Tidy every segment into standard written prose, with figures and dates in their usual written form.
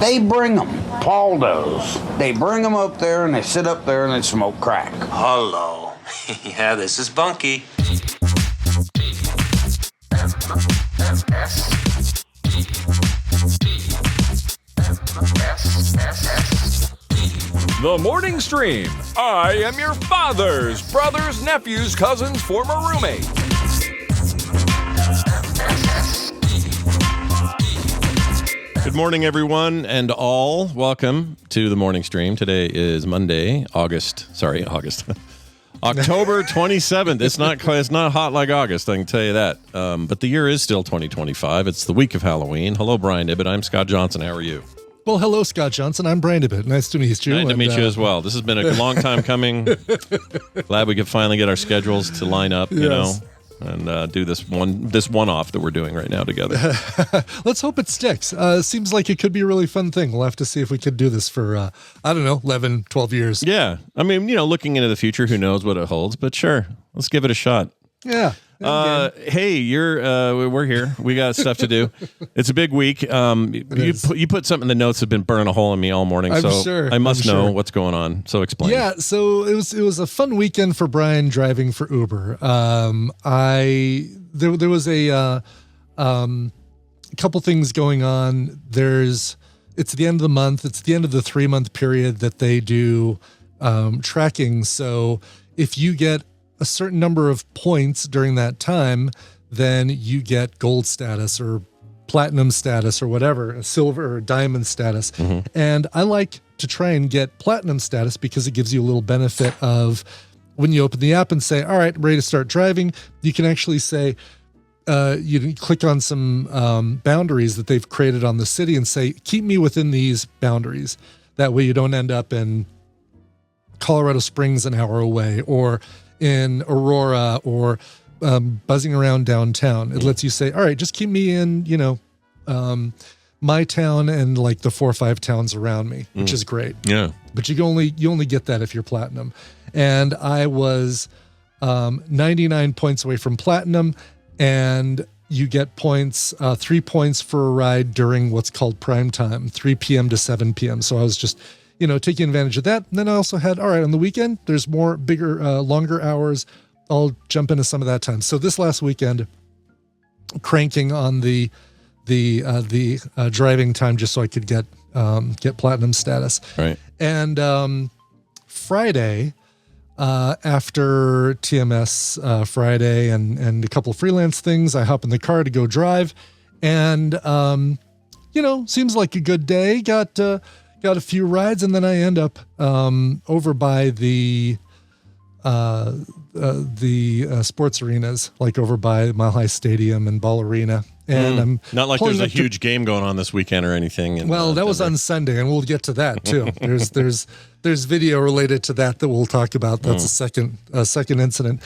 They bring them. Paul does. They bring them up there and they sit up there and they smoke crack. Hello. Yeah, this is Bunky. The Morning Stream. I am your father's, brother's, nephew's, cousin's former roommate. Good morning, everyone, and all. Welcome to the Morning Stream. Today is Monday, October 27th. It's not hot like August, I can tell you that. But the year is still 2025. It's the week of Halloween. Hello, Brian Ibbett. I'm Scott Johnson. How are you? Well, hello, Scott Johnson. I'm Brian Ibbett. Nice to meet you. Nice to meet you as well. This has been a long time coming. Glad we could finally get our schedules to line up, you know, and do this one-off that we're doing right now together. Let's hope it sticks. Seems like it could be a really fun thing. We'll have to see if we could do this for, 11, 12 years. Yeah. I mean, looking into the future, who knows what it holds, but sure, let's give it a shot. Yeah. Hey, we're here. We got stuff to do. It's a big week. You put something in the notes that have been burning a hole in me all morning. I must know what's going on. So explain. Yeah. So it was a fun weekend for Brian driving for Uber. There was a couple things going on. It's the end of the month. It's the end of the 3-month period that they do tracking. So if you get a certain number of points during that time, then you get gold status or platinum status or whatever, a silver or diamond status. Mm-hmm. And I like to try and get platinum status because it gives you a little benefit of when you open the app and say, all right, I'm ready to start driving. You can actually say, you can click on some boundaries that they've created on the city and say, keep me within these boundaries. That way you don't end up in Colorado Springs an hour away or in Aurora or buzzing around downtown. It lets you say, all right, just keep me in, my town and like the 4 or 5 towns around me, which is great. Yeah. But you only get that if you're platinum. And I was 99 points away from platinum, and you get points, 3 points for a ride during what's called prime time, 3 p.m. to 7 p.m. So I was just taking advantage of that. And then I also had, all right, on the weekend, there's more bigger, longer hours. I'll jump into some of that time. So this last weekend, cranking on the driving time just so I could get platinum status. Right. And Friday, after TMS Friday and a couple of freelance things, I hop in the car to go drive. And, seems like a good day. Got a few rides, and then I end up over by the sports arenas, like over by Mile High Stadium and Ball Arena. And I'm not like there's a huge game going on this weekend or anything. That was on Sunday, and we'll get to that too. There's video related to that we'll talk about. That's a second incident.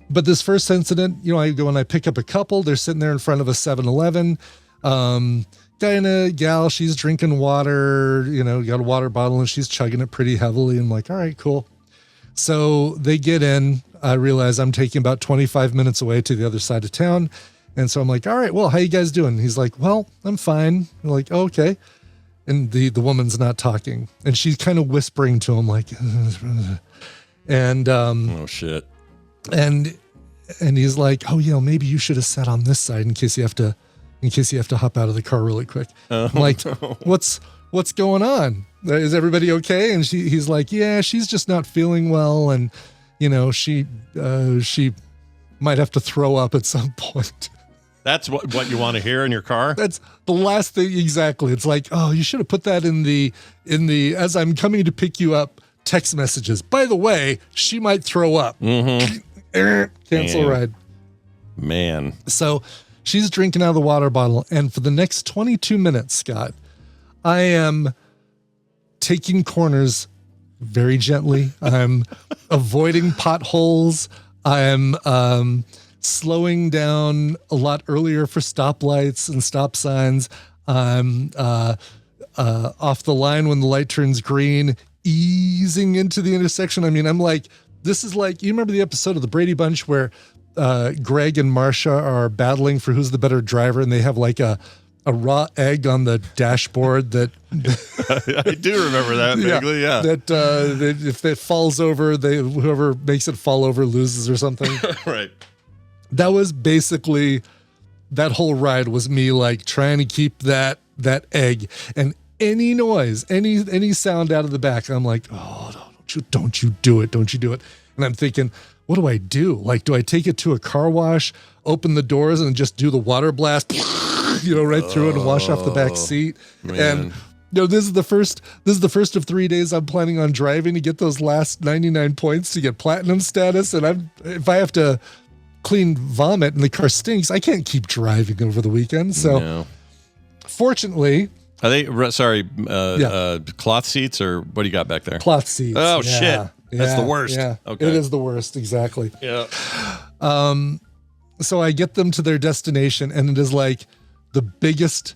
But this first incident, I go and I pick up a couple. They're sitting there in front of a 7-Eleven. Guy and a gal, she's drinking water, got a water bottle and she's chugging it pretty heavily. I'm like, all right, cool. So they get in. I realize I'm taking about 25 minutes away to the other side of town. And so I'm like, all right, well, how you guys doing? He's like, well, I'm fine. I'm like, oh, okay. And the woman's not talking. And she's kind of whispering to him like, and, oh shit. And he's like, oh yeah, maybe you should have sat on this side in case you have to hop out of the car really quick. I'm like, what's going on? Is everybody okay? And he's like, yeah, she's just not feeling well. And, she might have to throw up at some point. That's what you want to hear in your car? That's the last thing. Exactly. It's like, oh, you should have put that in the, as I'm coming to pick you up, text messages. By the way, she might throw up. Mm-hmm. Cancel ride. Man. So she's drinking out of the water bottle. And for the next 22 minutes, Scott, I am taking corners very gently. I'm avoiding potholes. I'm slowing down a lot earlier for stoplights and stop signs. I'm off the line when the light turns green, easing into the intersection. I mean, I'm like, this is like, you remember the episode of the Brady Bunch where Greg and Marcia are battling for who's the better driver, and they have like a a raw egg on the dashboard that I do remember that vaguely. Yeah. That if it falls over, whoever makes it fall over loses or something. Right. That was basically that whole ride was me like trying to keep that egg, and any noise, any sound out of the back, I'm like, oh, no, don't you do it. And I'm thinking, what do I do? Like, do I take it to a car wash, open the doors and just do the water blast, right through it and wash off the back seat? Man. And this is the first of 3 days I'm planning on driving to get those last 99 points to get platinum status. And if I have to clean vomit and the car stinks, I can't keep driving over the weekend. So fortunately, are they cloth seats, or what do you got back there? Cloth seats. Oh shit. That's the worst. Yeah. Okay. It is the worst, exactly. Yeah. So I get them to their destination, and it is like the biggest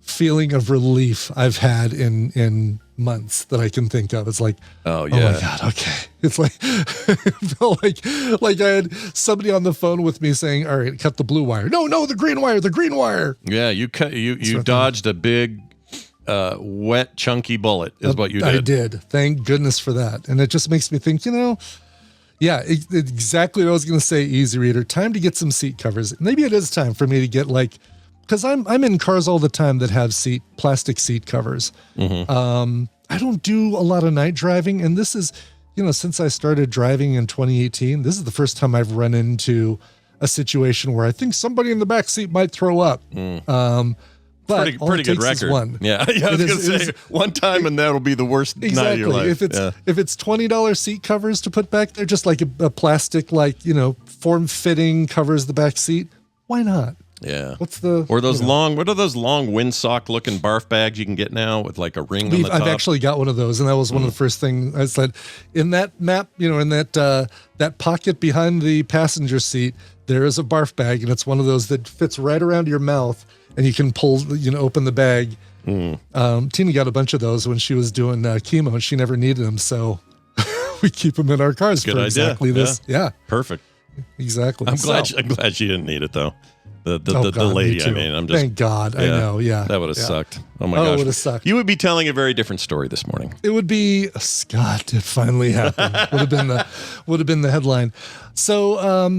feeling of relief I've had in months that I can think of. It's like, oh my God, okay. It's like, it felt like I had somebody on the phone with me saying, all right, cut the blue wire. No, the green wire. Yeah, you dodged a big, wet, chunky bullet is what you did. I did. Thank goodness for that. And it just makes me think, it's exactly what I was going to say, Easy Reader. Time to get some seat covers. Maybe it is time for me to get because I'm in cars all the time that have plastic seat covers. Mm-hmm. I don't do a lot of night driving, and this is, since I started driving in 2018, this is the first time I've run into a situation where I think somebody in the back seat might throw up. But pretty good record. One. Yeah, I was going to say one time, and that'll be the worst night of your life. If it's $20 seat covers to put back there, just like a plastic, form-fitting covers the back seat, why not? Yeah. What are those long windsock looking barf bags you can get now with like a ring on the top? I've actually got one of those, and that was one of the first things I said. In that map, in that pocket behind the passenger seat, there is a barf bag, and it's one of those that fits right around your mouth, and you can pull, open the bag. Tina got a bunch of those when she was doing chemo, and she never needed them, so we keep them in our cars for exactly this. Yeah. Perfect. Exactly. I'm glad she didn't need it though. The lady, I mean, I'm just. Thank God. I know. Yeah. That would have sucked. Oh my gosh. It would have sucked. You would be telling a very different story this morning. It would be, Scott, it finally happened. would have been the headline. So,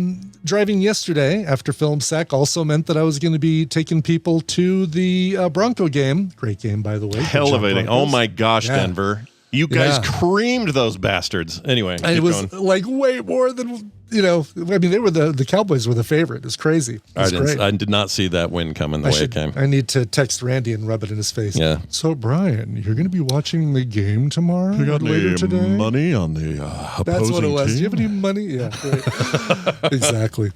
driving yesterday after Film Sack also meant that I was going to be taking people to the Bronco game. Great game, by the way. Elevating. Oh my gosh, Denver. You guys creamed those bastards. Anyway, it was way more than, they were the Cowboys were the favorite. It's crazy. I did not see that win coming the way it came. I need to text Randy and rub it in his face. Yeah. So, Brian, you're going to be watching the game tomorrow? You got later today? Money on the opposing That's what it was. team? Do you have any money? Yeah, right. Exactly.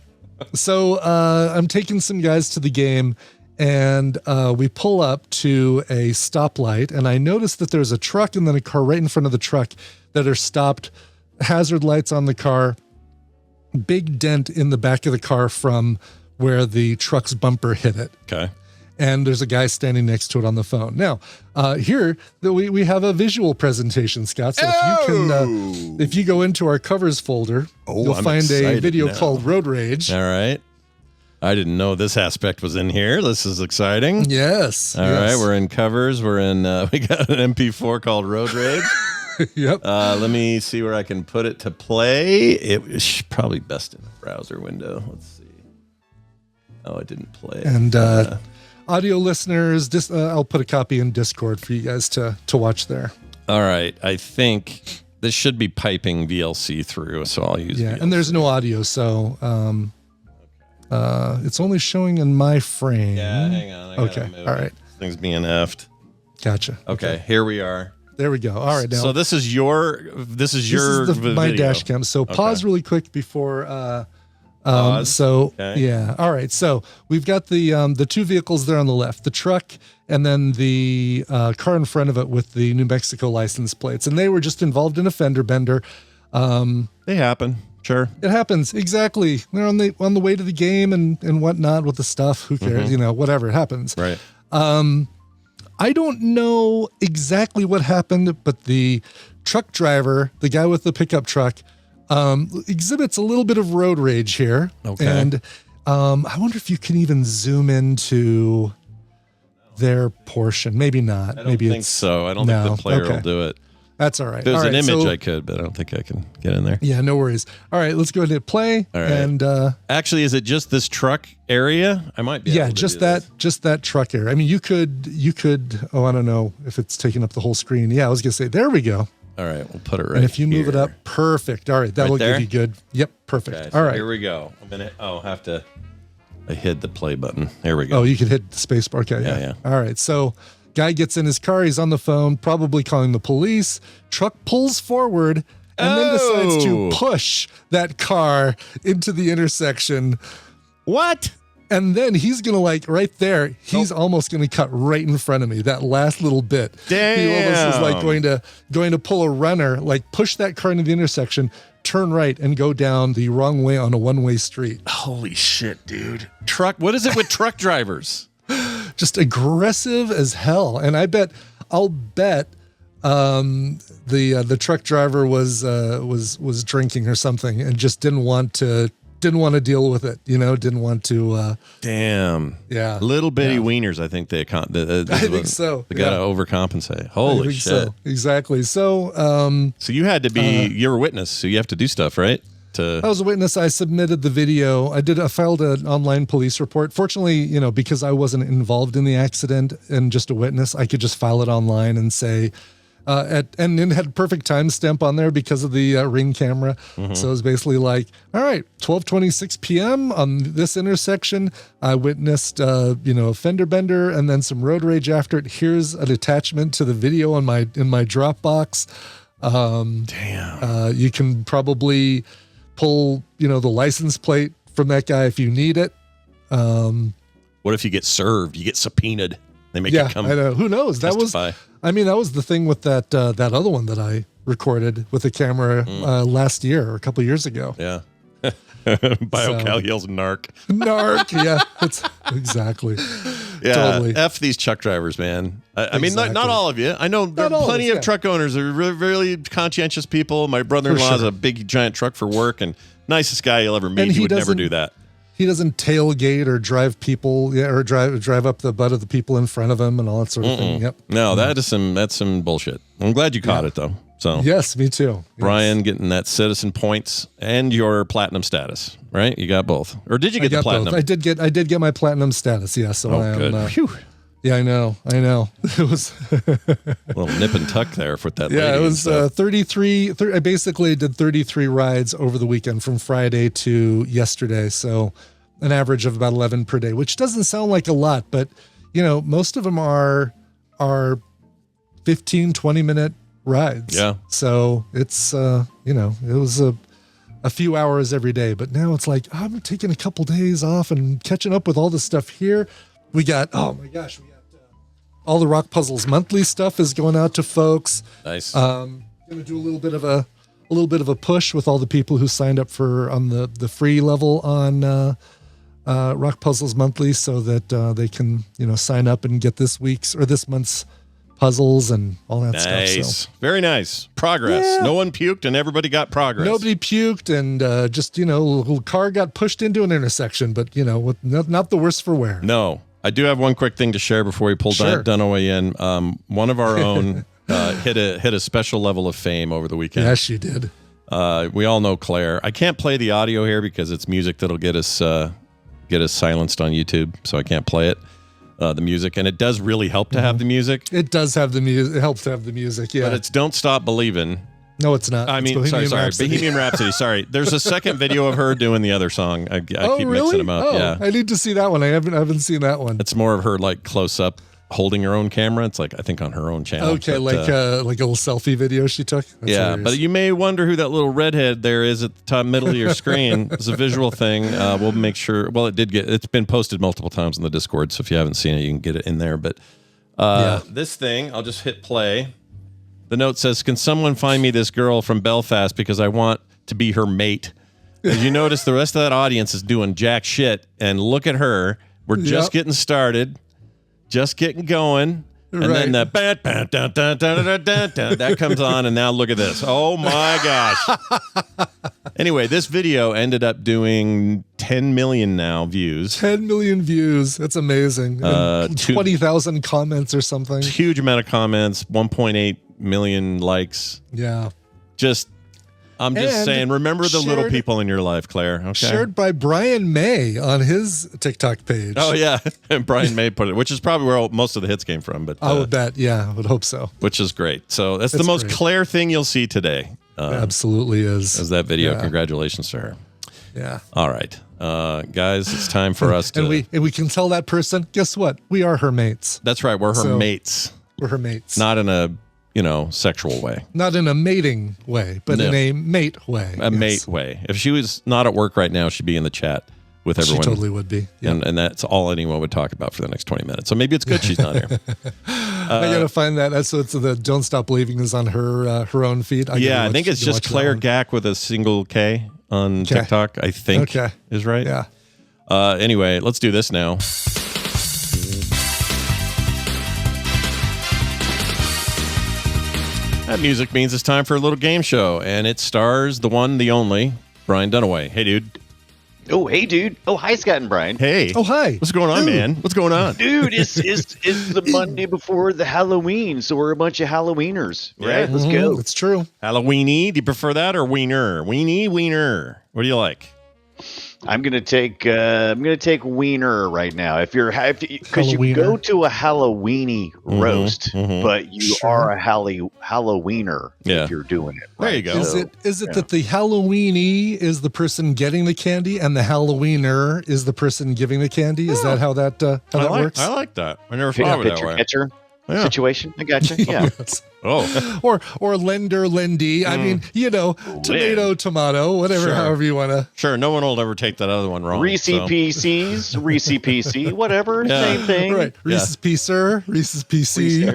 So I'm taking some guys to the game, and we pull up to a stoplight, and I notice that there's a truck and then a car right in front of the truck that are stopped, hazard lights on the car, big dent in the back of the car from where the truck's bumper hit it. Okay. And there's a guy standing next to it on the phone. Now, here we have a visual presentation, Scott. So if you go into our covers folder, you'll find a video called Road Rage. All right. I didn't know this aspect was in here. This is exciting. Yes. All right. We're in covers. We're in, we got an MP4 called Road Rage. Yep. Let me see where I can put it to play. It was probably best in the browser window. Let's see. Oh, it didn't play. And audio listeners, I'll put a copy in Discord for you guys to watch there. All right. I think this should be piping VLC through, so I'll use VLC. And there's no audio, so it's only showing in my frame. Yeah, hang on. Okay. All right. This thing's being effed. Gotcha. Okay, here we are. There we go. All right. Now, so this is my dash cam. So pause really quick before. Pause. So yeah. All right. So we've got the two vehicles there on the left, the truck, and then the car in front of it with the New Mexico license plates, and they were just involved in a fender bender. They happen. Sure. It happens. Exactly. They're on the way to the game and whatnot with the stuff. Who cares? Mm-hmm. Whatever. It happens. Right. I don't know exactly what happened, but the truck driver, the guy with the pickup truck, exhibits a little bit of road rage here. Okay. And I wonder if you can even zoom into their portion. Maybe not. I don't think so. I don't think the player will do it. That's all right. If there's an image, I could, but I don't think I can get in there. Yeah, no worries. All right, let's go ahead and hit play. All right. And actually, is it just this truck area? I might be. Yeah, just that truck area. I mean, you could. Oh, I don't know if it's taking up the whole screen. Yeah, I was gonna say. There we go. All right, we'll put it right. And if you move here. it up, perfect. All right, that will give you good. Yep, perfect. Okay, so all right, here we go. I'm gonna. Have to. I hid the play button. There we go. Oh, you could hit the space bar. Okay. Yeah. All right, so. Guy gets in his car. He's on the phone, probably calling the police. Truck pulls forward and then decides to push that car into the intersection. What? And then he's going to right there, he's almost going to cut right in front of me. That last little bit. Damn. He almost is going to pull a runner, push that car into the intersection, turn right and go down the wrong way on a one-way street. Holy shit, dude. What is it with truck drivers? Just aggressive as hell. And I'll bet the truck driver was drinking or something and just didn't want to deal with it, didn't want to damn. Yeah. Little bitty wieners, I think they I think so. They gotta overcompensate. Holy shit. So. Exactly. So so you had to be you're a witness, so you have to do stuff, right? I was a witness. I submitted the video. I filed an online police report. Fortunately, because I wasn't involved in the accident and just a witness, I could just file it online and say, and it had perfect timestamp on there because of the Ring camera. Mm-hmm. So it was basically all right, 12:26 p.m. on this intersection, I witnessed, a fender bender and then some road rage after it. Here's an attachment to the video in my Dropbox. Damn. You can probably pull, the license plate from that guy if you need it. What if you get served? You get subpoenaed. They make you come. I know. Who knows? Testify. That was the thing with that other one that I recorded with the camera last year or a couple years ago. Yeah. BioCal yells narc. Narc, yeah. It's exactly. Yeah. Totally. F these truck drivers, man. I mean, not all of you. I know there are plenty of truck owners that are really, really conscientious people. My brother-in-law has a big, giant truck for work and nicest guy you'll ever meet. And he would never do that. He doesn't tailgate or drive people, or drive up the butt of the people in front of him and all that sort of thing. Yep. No, that's some bullshit. I'm glad you caught it though. So yes, me too. Brian getting that citizen points and your platinum status, right? You got both, or did you get the platinum? Both. I did get my platinum status. Yeah, so I am. Good. Yeah, I know. It was a little nip and tuck there for that. Yeah, it was 33. I basically did 33 rides over the weekend from Friday to yesterday. So an average of about 11 per day, which doesn't sound like a lot, but most of them are 15, 20 minute rides. Yeah. So it's, it was a few hours every day, but now it's I'm taking a couple days off and catching up with all this stuff here. We got, oh my gosh, all the Rock Puzzles monthly stuff is going out to folks. Nice. Going to do a little bit of a push with all the people who signed up on the free level on Rock Puzzles monthly, so that they can sign up and get this month's puzzles and all that stuff. Nice. Very nice. Progress. Yeah. No one puked and everybody got progress. Nobody puked and just a little car got pushed into an intersection, but not the worst for wear. No. I do have one quick thing to share before we pull Dunaway in. One of our own hit a special level of fame over the weekend. Yes, you did. We all know Clare. I can't play the audio here because it's music that'll get us silenced on YouTube, so I can't play it. The music, and it does really help to have the music. It does have the music. It helps to have the music. Yeah, but it's "Don't Stop Believin'." No, it's not. I mean, sorry, Bohemian Rhapsody. Sorry, there's a second video of her doing the other song. I keep mixing them up. Oh, yeah, I need to see that one. I haven't seen that one. It's more of her close up, holding her own camera. It's I think on her own channel. Okay, but, a little selfie video she took. That's hilarious. But you may wonder who that little redhead there is at the top middle of your screen. It's a visual thing. We'll make sure. Well, it's been posted multiple times on the Discord, so if you haven't seen it, you can get it in there. But this thing, I'll just hit play. The note says, "Can someone find me this girl from Belfast because I want to be her mate?" As you notice, the rest of that audience is doing jack shit, and look at her. We're just getting started. Just getting going, and then the that comes on, and now look at this. Oh my gosh. Anyway, this video ended up doing 10 million now views. 10 million views. That's amazing. 20,000 comments or something. Huge amount of comments. 1.8 million likes. Yeah. I'm just saying, remember the little people in your life, Claire. Okay. Shared by Brian May on his TikTok page. Oh, yeah. And Brian May put it, which is probably where most of the hits came from. But I would bet. Yeah, I would hope so. Which is great. So that's the most Claire thing you'll see today. Absolutely is. As that video. Yeah. Congratulations to her. Yeah. All right. Guys, it's time for us to... And we can tell that person, guess what? We are her mates. That's right. We're her mates. We're her mates. Not in a... sexual way. Not in a mating way, but in a mate way. Mate way. If she was not at work right now, she'd be in the chat with everyone. She totally would be. Yep. And that's all anyone would talk about for the next 20 minutes. So maybe it's good she's not here. I got to find that. So it's the Don't Stop Believing is on her own feed. I think it's just Claire Gack with a single K on TikTok, I think is right. Yeah. Anyway, let's do this now. That music means it's time for a little game show, and it stars the one, the only, Brian Dunaway. Hey, dude. Oh, hey, dude. Oh, hi, Scott and Brian. Hey. Oh, hi. What's going on, man? What's going on? Dude, it's the Monday before the Halloween, so we're a bunch of Halloweeners, right? Let's go. It's true. Halloweeny. Do you prefer that or wiener? Weenie, wiener. What do you like? I'm gonna take wiener right now. Because you go to a Halloweeny roast, but you are a Halloweener if you're doing it. Right? There you go. Is it that the Halloweeny is the person getting the candy and the Halloweener is the person giving the candy? Is that how that works? I like that. I never thought of it that way. Catcher situation. I got you. Yeah. Oh. or lender, lendy. I mean, tomato, tomato, whatever, however you want to. Sure. No one will ever take that other one wrong. Reesie PC, whatever. Same thing. Right. Reese's Piecer, Reese's PC.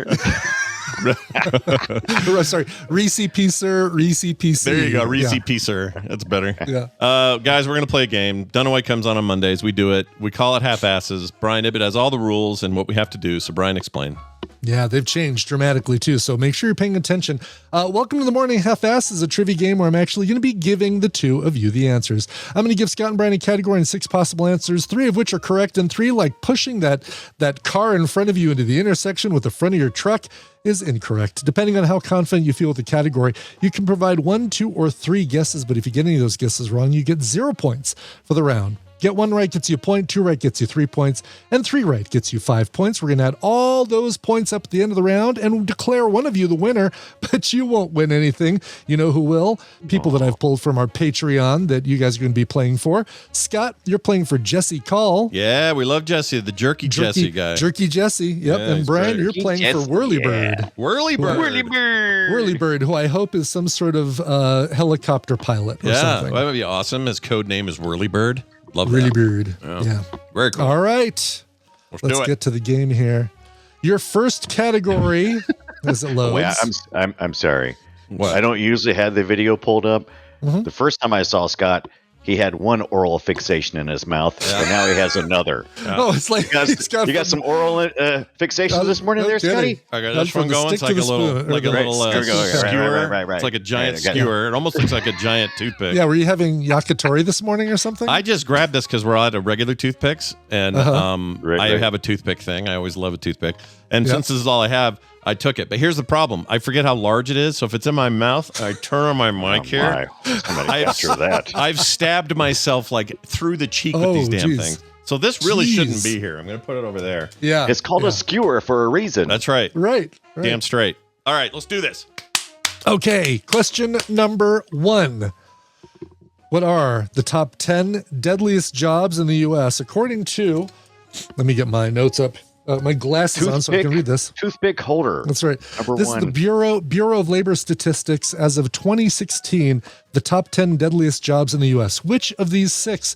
Sorry. Reesie Piecer, Reesie PC. There you go. Reesie Piecer. That's better. Yeah. Guys, we're going to play a game. Dunaway comes on Mondays. We do it. We call it half-asses. Brian Ibbett has all the rules and what we have to do. So, Brian, explain. Yeah, they've changed dramatically too, so make sure you're paying attention. Welcome to the Morning Half-Ass is a trivia game where I'm actually going to be giving the two of you the answers. I'm going to give Scott and Brian a category and 6 possible answers, 3 of which are correct, and 3 like pushing that car in front of you into the intersection with the front of your truck is incorrect. Depending on how confident you feel with the category, you can provide 1, 2, or 3 guesses, but if you get any of those guesses wrong, you get 0 points for the round. Get 1 right gets you a point, 2 right gets you 3 points, and 3 right gets you 5 points. We're going to add all those points up at the end of the round and declare one of you the winner, but you won't win anything. You know who will? People that I've pulled from our Patreon that you guys are going to be playing for. Scott, you're playing for Jesse Call. Yeah, we love Jesse, the jerky Jesse guy. Jerky Jesse, yep. Yeah, and Brian, you're playing Jesse, for Whirlybird. Whirlybird. Whirlybird, who I hope is some sort of helicopter pilot or something. That would be awesome. His code name is Whirlybird. Love that. Whirlybird. Yeah. Very cool. All right. Let's get to the game here. Your first category as it loads. Wait, I'm sorry. What? I don't usually have the video pulled up. The first time I saw Scott, he had one oral fixation in his mouth, and now he has another. Oh, it's like you got some oral fixations this morning there, Scotty? I got this one going. It's like a little skewer. Right. It's like a giant skewer. It almost looks like a giant toothpick. Yeah, were you having yakitori this morning or something? I just grabbed this because we're out of regular toothpicks, and I have a toothpick thing. I always love a toothpick. And since this is all I have, I took it. But here's the problem. I forget how large it is. So if it's in my mouth, I turn on my mic here. I've stabbed myself like through the cheek with these damn things. So this really shouldn't be here. I'm going to put it over there. Yeah. It's called a skewer for a reason. That's right. Right. Damn straight. All right, let's do this. Okay. Question number 1. What are the top 10 deadliest jobs in the U.S. according to, let me get my notes up. My glasses on so I can read this. Toothpick holder. That's right. This is the Bureau of Labor Statistics as of 2016. The top 10 deadliest jobs in the U.S. Which 3 of these 6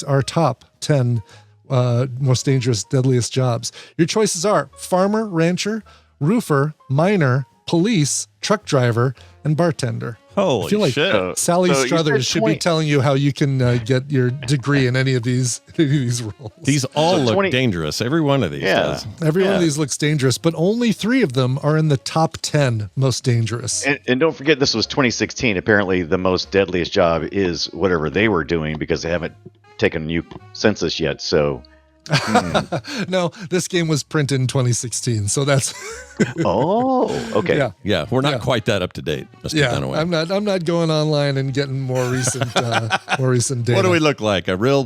are top 10 most dangerous, deadliest jobs? Your choices are farmer, rancher, roofer, miner, police, truck driver, and bartender. Holy I feel like shit. Sally So you said Struthers should 20 be telling you how you can get your degree in any of these roles. These all So look 20 dangerous. Every one of these does. Every one of these looks dangerous, but only 3 of them are in the top 10 most dangerous. And don't forget, this was 2016. Apparently, the most deadliest job is whatever they were doing because they haven't taken a new census yet. So, No, this game was printed in 2016. So that's okay. yeah. Yeah, we're not Yeah. quite that up to date, Mr. Yeah, Dunaway. I'm not going online and getting more recent data. What do we look like? A real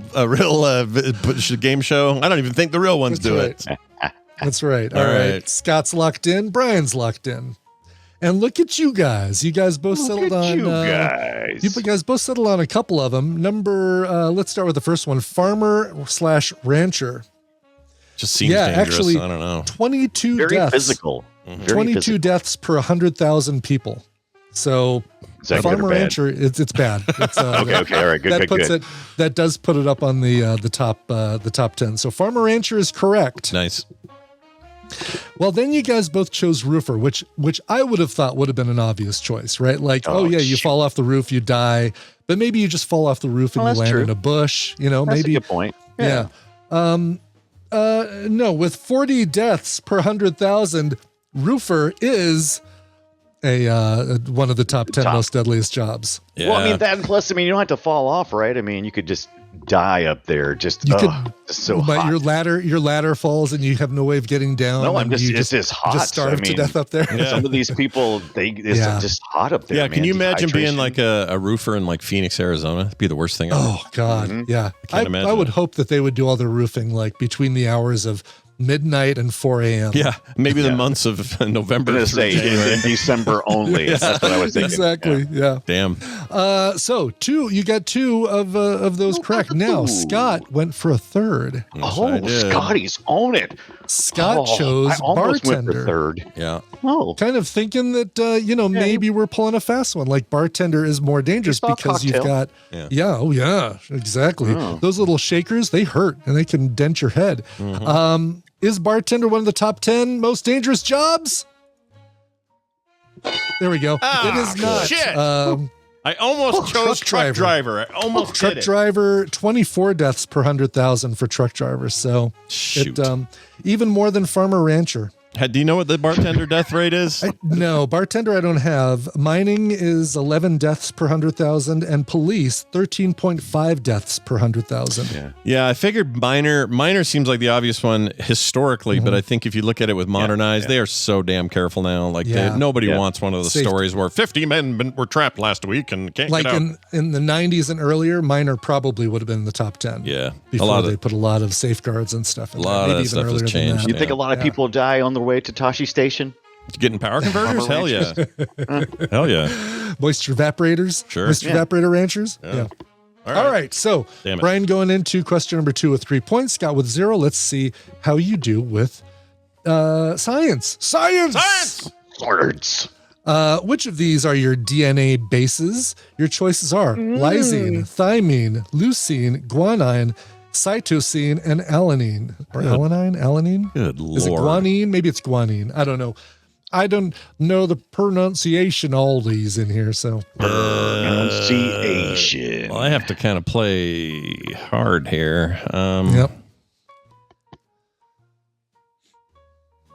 game show? I don't even think the real ones do it. That's right. All All right. right. Scott's locked in. Brian's locked in. And look at you guys. You guys both settled on. You guys. You guys both settled on a couple of them. Let's start with the first one: farmer/rancher. Just seems dangerous. Actually, I don't know. 22 Very deaths. physical. Mm-hmm. Very 22 physical. deaths per 100,000 people. So, Is that good or farmer bad? rancher, it's bad. It's, Okay, all right, good, that good, puts good. that does put it up on the top 10. So, farmer rancher is correct. Nice. Well, then you guys both chose roofer, which I would have thought would have been an obvious choice, right? Like, you shoot. fall off the roof, you die, but maybe you just fall off the roof and you that's land true. in a bush. That's maybe. a good point. Yeah. No, with 40 deaths per 100,000, roofer is one of the top 10 most deadliest jobs. Yeah. Well, I mean, that and plus, you don't have to fall off, right? I mean, you could just die up there. Just, You could, it's so but hot. your ladder falls and you have no way of getting down. No, and you it's just hot. Just starve I mean, to death up there. Some of these people, it's Yeah. just hot up there. Yeah, can man. you imagine being Dehydration. like a roofer in like Phoenix, Arizona? It'd be the worst thing ever. Oh God, yeah. can't imagine I would that. hope that they would do all their roofing like between the hours of midnight and 4 a.m. Yeah, maybe the months of November I'm going to through say January. in December only. That's what I was thinking. Exactly. Yeah. Damn. So you got 2 of those correct. Now Scott went for a third. Yes, I Oh, did. Scotty's on it. Scott Oh, chose I almost bartender. went for third. Yeah. Oh, Kind of thinking that maybe we're pulling a fast one. Like bartender is more dangerous Baseball because you've cocktail. got Yeah. exactly. Oh. Those little shakers, they hurt and they can dent your head. Is bartender one of the top 10 most dangerous jobs? There we go. It is not. shit. I I almost chose truck driver. I almost truck did it. driver, 24 deaths per 100,000 for truck drivers. So Shoot. even more than farmer rancher. Do you know what the bartender death rate is? No, bartender I don't have. Mining is 11 deaths per 100,000 and police 13.5 deaths per 100,000. Yeah, I figured minor seems like the obvious one historically, but I think if you look at it with modern eyes, they are so damn careful now. Like nobody wants one of the Safety. stories where 50 men were trapped last week and can't Like get out. in the 90s and earlier, minor probably would have been in the top 10. Yeah, Before they put a lot of safeguards and stuff in A lot there. Maybe of stuff has earlier than changed. that. you think a lot of people die on the way to Tashi Station? Getting power converters? Hell yeah. Hell yeah. Moisture evaporators? Sure. Moisture evaporator ranchers? Yeah. All right. So, Damn it. Brian going into question number 2 with 3 points. Scott with 0. Let's see how you do with science. Science! Words. Which of these are your DNA bases? Your choices are lysine, thymine, leucine, guanine, cytosine, and alanine. Or alanine? Good Is it Lord. guanine? Maybe it's guanine. I don't know. I don't know the pronunciation all these in here, so Pronunciation. Well, I have to kind of play hard here. yep.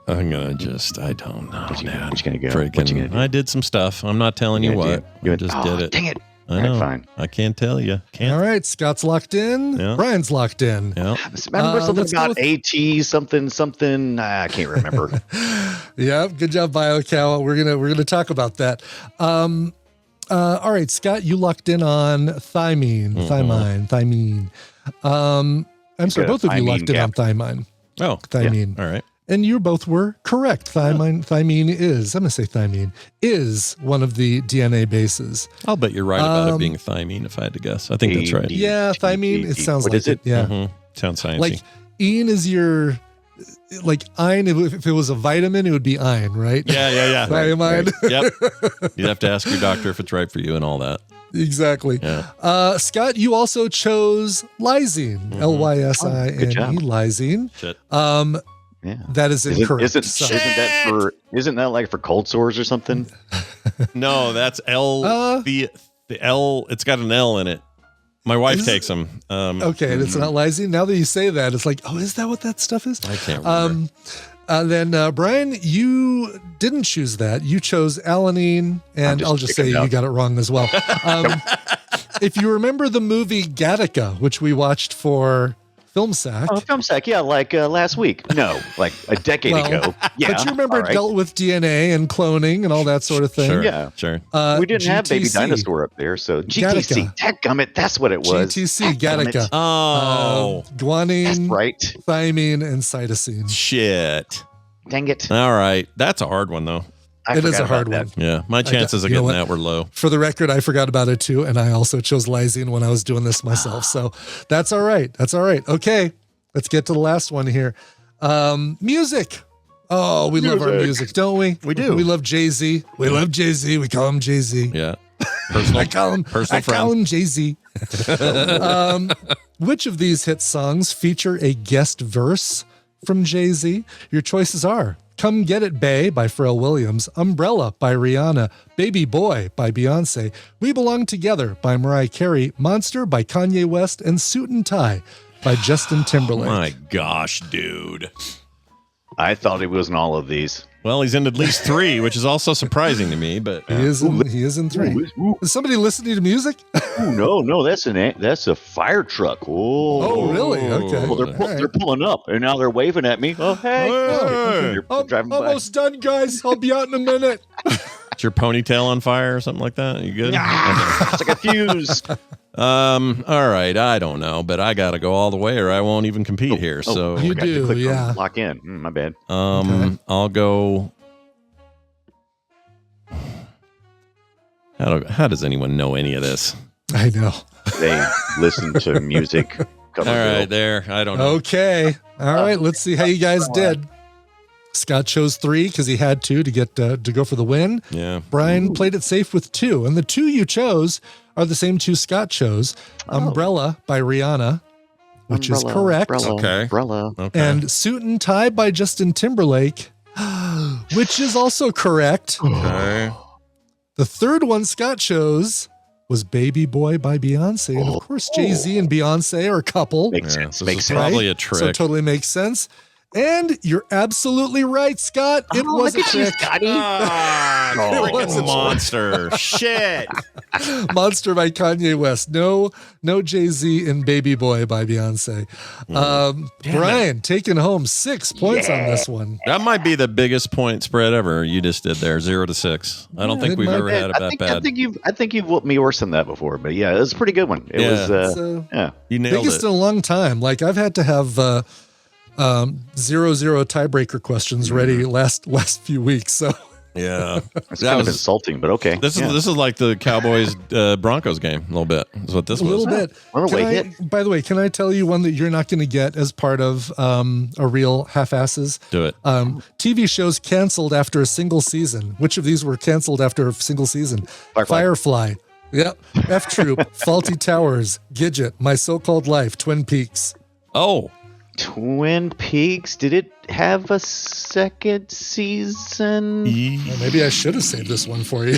I'm gonna I don't know. What you man. gonna go? Freaking- What you gonna do? I did some stuff. I'm not telling you what. I just did it. Dang it. I know. All right, fine. I can't tell you. All Can't. right. Scott's locked in. Yeah. Brian's locked in. Yeah. Remember something let's go about AT, something. I can't remember. Yeah. Good job, BioCow. We're gonna talk about that. All right, Scott, you locked in on thymine. I'm sorry, got a both of you thymine locked in on gap. thymine. Oh, Thymine. all right. And you both were correct. Thymine is one of the DNA bases. I'll bet you're right about it being thymine if I had to guess. I think that's right. Yeah, thymine. It sounds What like is it? Yeah. Mhm. Sounds sciencey. Like ene is your like ein. If it was a vitamin, it would be ein, right? yeah. Thiamine. Yep. You'd have to ask your doctor if it's right for you and all that. Exactly. Yeah. Scott, you also chose lysine. Lysine. good job. Lysine. Shit. Yeah. That is incorrect. Isn't that like for cold sores or something? No, that's L. The L. It's got an L in it. My wife takes them. Okay, and it's not lysine. Now that you say that, it's like, oh, is that what that stuff is? I can't remember. Then Brian, you didn't choose that. You chose alanine, and I'll just say you got it wrong as well. If you remember the movie Gattaca, which we watched for Film Sack. Oh, Film Sack, yeah, like last week. No, like a decade ago. Yeah, but you remember it dealt with DNA and cloning and all that sort of thing. Sure, yeah, sure. We didn't have Baby Dinosaur up there, so GTC. Dadgummit, that's what it was. GTC, Gattaca. Guanine, that's right. Thymine, and cytosine. Shit. Dang it. All right. That's a hard one, though. It is a hard one. Yeah. My chances of getting that were low. For the record, I forgot about it too. And I also chose lysine when I was doing this myself. So that's all right. That's all right. Okay. Let's get to the last one here. Music. Oh, we love our music, don't we? We do. We love Jay-Z. We love Jay-Z. We call him Jay-Z. Yeah. I call him Jay-Z. Which of these hit songs feature a guest verse from Jay-Z? Your choices are Come Get It Bae by Pharrell Williams, Umbrella by Rihanna, Baby Boy by Beyonce, We Belong Together by Mariah Carey, Monster by Kanye West, and Suit and Tie by Justin Timberlake. My gosh, dude. I thought he was in all of these. Well, he's in at least 3, which is also surprising to me. But he is in 3. Is somebody listening to music? No, that's a fire truck. Oh, really? Okay. Well, they're pulling up, and now they're waving at me. Oh, hey! They're driving by. Almost done, guys. I'll be out in a minute. Is your ponytail on fire or something like that? You good? It's like a fuse. All right. I don't know, but I got to go all the way, or I won't even compete here. So you do, yeah. Lock in. My bad. Okay. I'll go. How does anyone know any of this? I know. They listen to music. All right, there. I don't know. Okay. All right. Let's see how you guys did. Scott chose 3 because he had to get to go for the win. Yeah. Brian played it safe with 2, and the 2 you chose are the same 2 Scott chose. Umbrella by Rihanna, which is correct. Umbrella. Okay. And Suit and Tie by Justin Timberlake, which is also correct. Okay. The 3rd one Scott chose was Baby Boy by Beyonce. And of course, Jay-Z and Beyonce are a couple. Makes sense. Makes sense. Probably a trick. So it totally makes sense. And you're absolutely right, Scott. It was a trick. It was a monster. Shit. Monster by Kanye West. No Jay-Z and Baby Boy by Beyonce. Brian taking home 6 points on this one. That might be the biggest point spread ever you just did there, 0-6. I don't think we've ever had it that bad. I think you've whooped me worse than that before, but yeah, it was a pretty good one. It was you nailed biggest in a long time. Like I've had to have 0-0 tiebreaker questions ready last few weeks. So yeah, it's kind of insulting, but okay. This is like the Cowboys Broncos game a little bit. Is what this was. A little bit. By the way, can I tell you one that you're not going to get as part of a real half-asses? Do it. TV shows canceled after a single season. Which of these were canceled after a single season? Firefly. Yep. F Troop. Faulty Towers. Gidget. My So-Called Life. Twin Peaks. Oh. Twin Peaks, did it have a second season? Well, maybe I should have saved this one for you.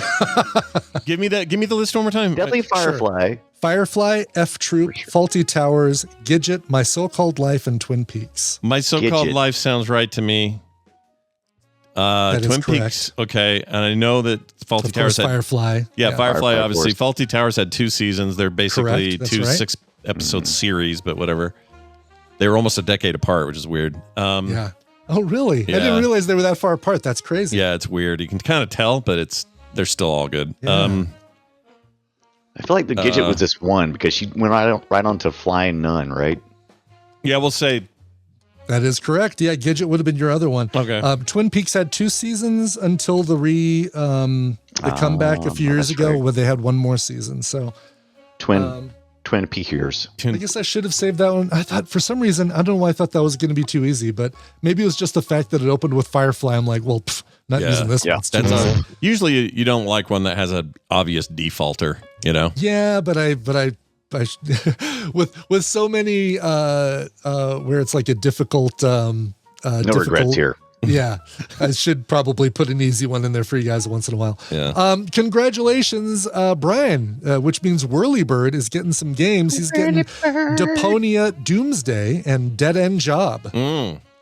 Give me the list one more time. Definitely Firefly. Sure. Firefly, F Troop, Faulty Towers, Gidget, My So-Called Life, and Twin Peaks. My So-Called Life sounds right to me. Twin Peaks, okay, and I know that Faulty Towers had Firefly. Yeah, Firefly obviously. Faulty Towers had 2 seasons. They're basically 2 right. 6-episode series, but whatever. They were almost a decade apart, which is weird. Yeah. Oh, really? Yeah. I didn't realize they were that far apart. That's crazy. Yeah, it's weird. You can kind of tell, but they're still all good. Yeah. I feel like the Gidget was this one because she went right on to Flying Nun, right? Yeah, we'll say. That is correct. Yeah, Gidget would have been your other one. Okay. Twin Peaks had 2 seasons until the comeback a few years ago where they had 1 more season. So Twin Peaks. I guess I should have saved that one. I thought for some reason, I don't know why I thought that was going to be too easy, but maybe it was just the fact that it opened with Firefly. I'm like, well, not using this one. It's too easy. Usually you don't like one that has an obvious defaulter, you know? Yeah, but I with so many where it's like a difficult No regrets here. Yeah, I should probably put an easy one in there for you guys once in a while. Yeah. Congratulations, Brian, which means Whirlybird is getting some games. He's getting Deponia Doomsday and Dead End Job.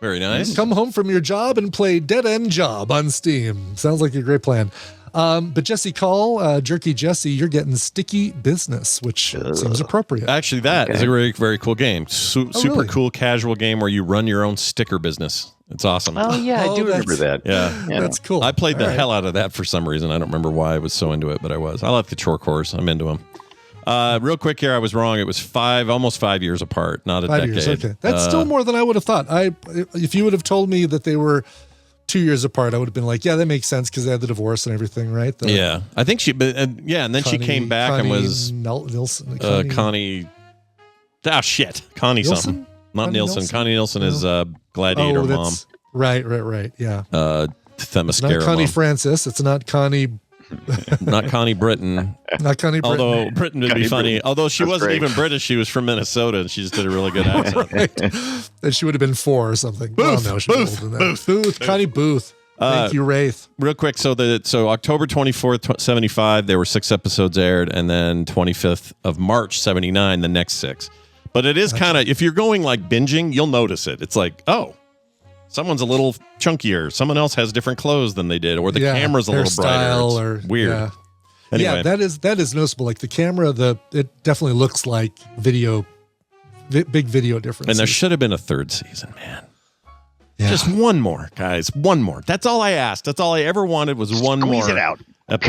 Very nice. Come home from your job and play Dead End Job on Steam. Sounds like a great plan. But Jesse Call, Jerky Jesse, you're getting Sticky Business, which seems appropriate. Actually, that is a very, very cool game. Super really? cool casual game where you run your own sticker business. It's awesome. Oh, yeah, I do remember that. Yeah. That's cool. I played the hell out of that for some reason. I don't remember why I was so into it, but I was. I like the chore cores. I'm into them. Real quick here, I was wrong. It was almost 5 years apart, not a 5 decade. years, okay. That's still more than I would have thought. If you would have told me that they were 2 years apart, I would have been like, yeah, that makes sense because they had the divorce and everything, right? Yeah. I think she, and then she came back and was Nilsson. Connie. Ah, shit. Connie Nilsson? something. Not Connie Nilsson. Nilsson? Connie Nilsson is Gladiator mom. Right. Yeah. Themyscira Not Connie mom. Francis. It's not Connie. Not Connie Britton. Not Connie Britton. Although Britton would be funny. Although she wasn't even British. She was from Minnesota and she just did a really good accent. Right. And she would have been 4 or something. Booth, No, she was older than that. Booth. Connie Booth. Thank you, Wraith. Real quick, so October 24th, 75, there were 6 episodes aired, and then 25th of March, 79, the next 6. But it is kind of, if you're going like binging, you'll notice it. It's like, oh, someone's a little chunkier. Someone else has different clothes than they did, or the camera's a little brighter. It's weird. Yeah. Anyway. Yeah, that is noticeable. Like the camera, it definitely looks like big video difference. And there should have been a 3rd season, man. Yeah. Just one more, guys. One more. That's all I asked. That's all I ever wanted was one more. Squeeze it out.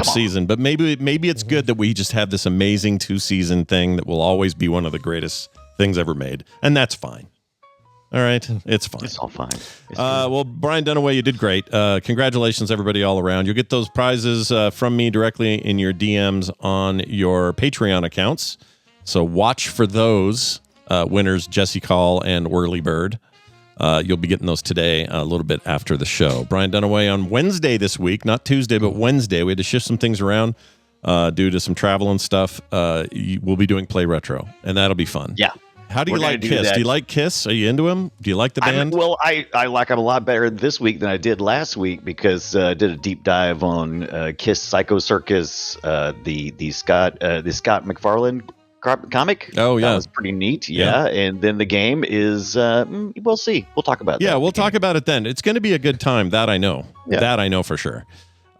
Season. But maybe it's good that we just have this amazing 2-season thing that will always be one of the greatest things ever made. And that's fine. All right. It's fine. It's all fine. Well, Brian Dunaway, you did great. Congratulations, everybody all around. You'll get those prizes from me directly in your DMs on your Patreon accounts. So watch for those winners, Jesse Call and Whirlybird. You'll be getting those today, a little bit after the show. Brian Dunaway on Wednesday this week, not Tuesday, but Wednesday. We had to shift some things around due to some travel and stuff. We'll be doing Play Retro, and that'll be fun. Yeah. How do you like Kiss? Do you like Kiss? Are you into him? Do you like the band? I like them a lot better this week than I did last week because I did a deep dive on Kiss Psycho Circus, the Scott McFarlane comic. Oh, yeah. That was pretty neat. Yeah. And then the game is, we'll see. We'll talk about that. Yeah, we'll talk about it then. It's going to be a good time. That I know. Yeah. That I know for sure.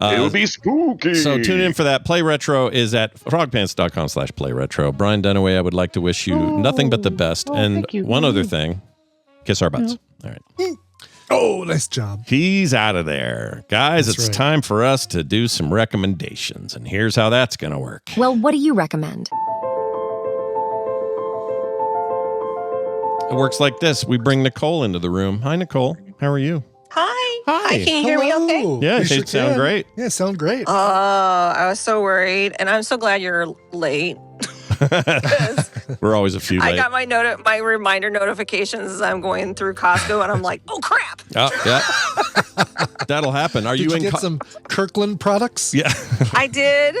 It'll be spooky. So tune in for that. Play Retro is at frogpants.com/Play Retro. Brian Dunaway, I would like to wish you nothing but the best. And one other thing, kiss our butts. All right. Oh, nice job. He's out of there. Guys, it's time for us to do some recommendations. And here's how that's going to work. Well, what do you recommend? It works like this. We bring Nicole into the room. Hi, Nicole. How are you? Hi, can you hear me okay? Yeah, it sound great. Yeah, sound great. I was so worried, and I'm so glad you're late. We're always a few late. I got my reminder notifications as I'm going through Costco, and I'm like, oh, crap. Oh, yeah. That'll happen. Did you get some Kirkland products? Yeah. I did.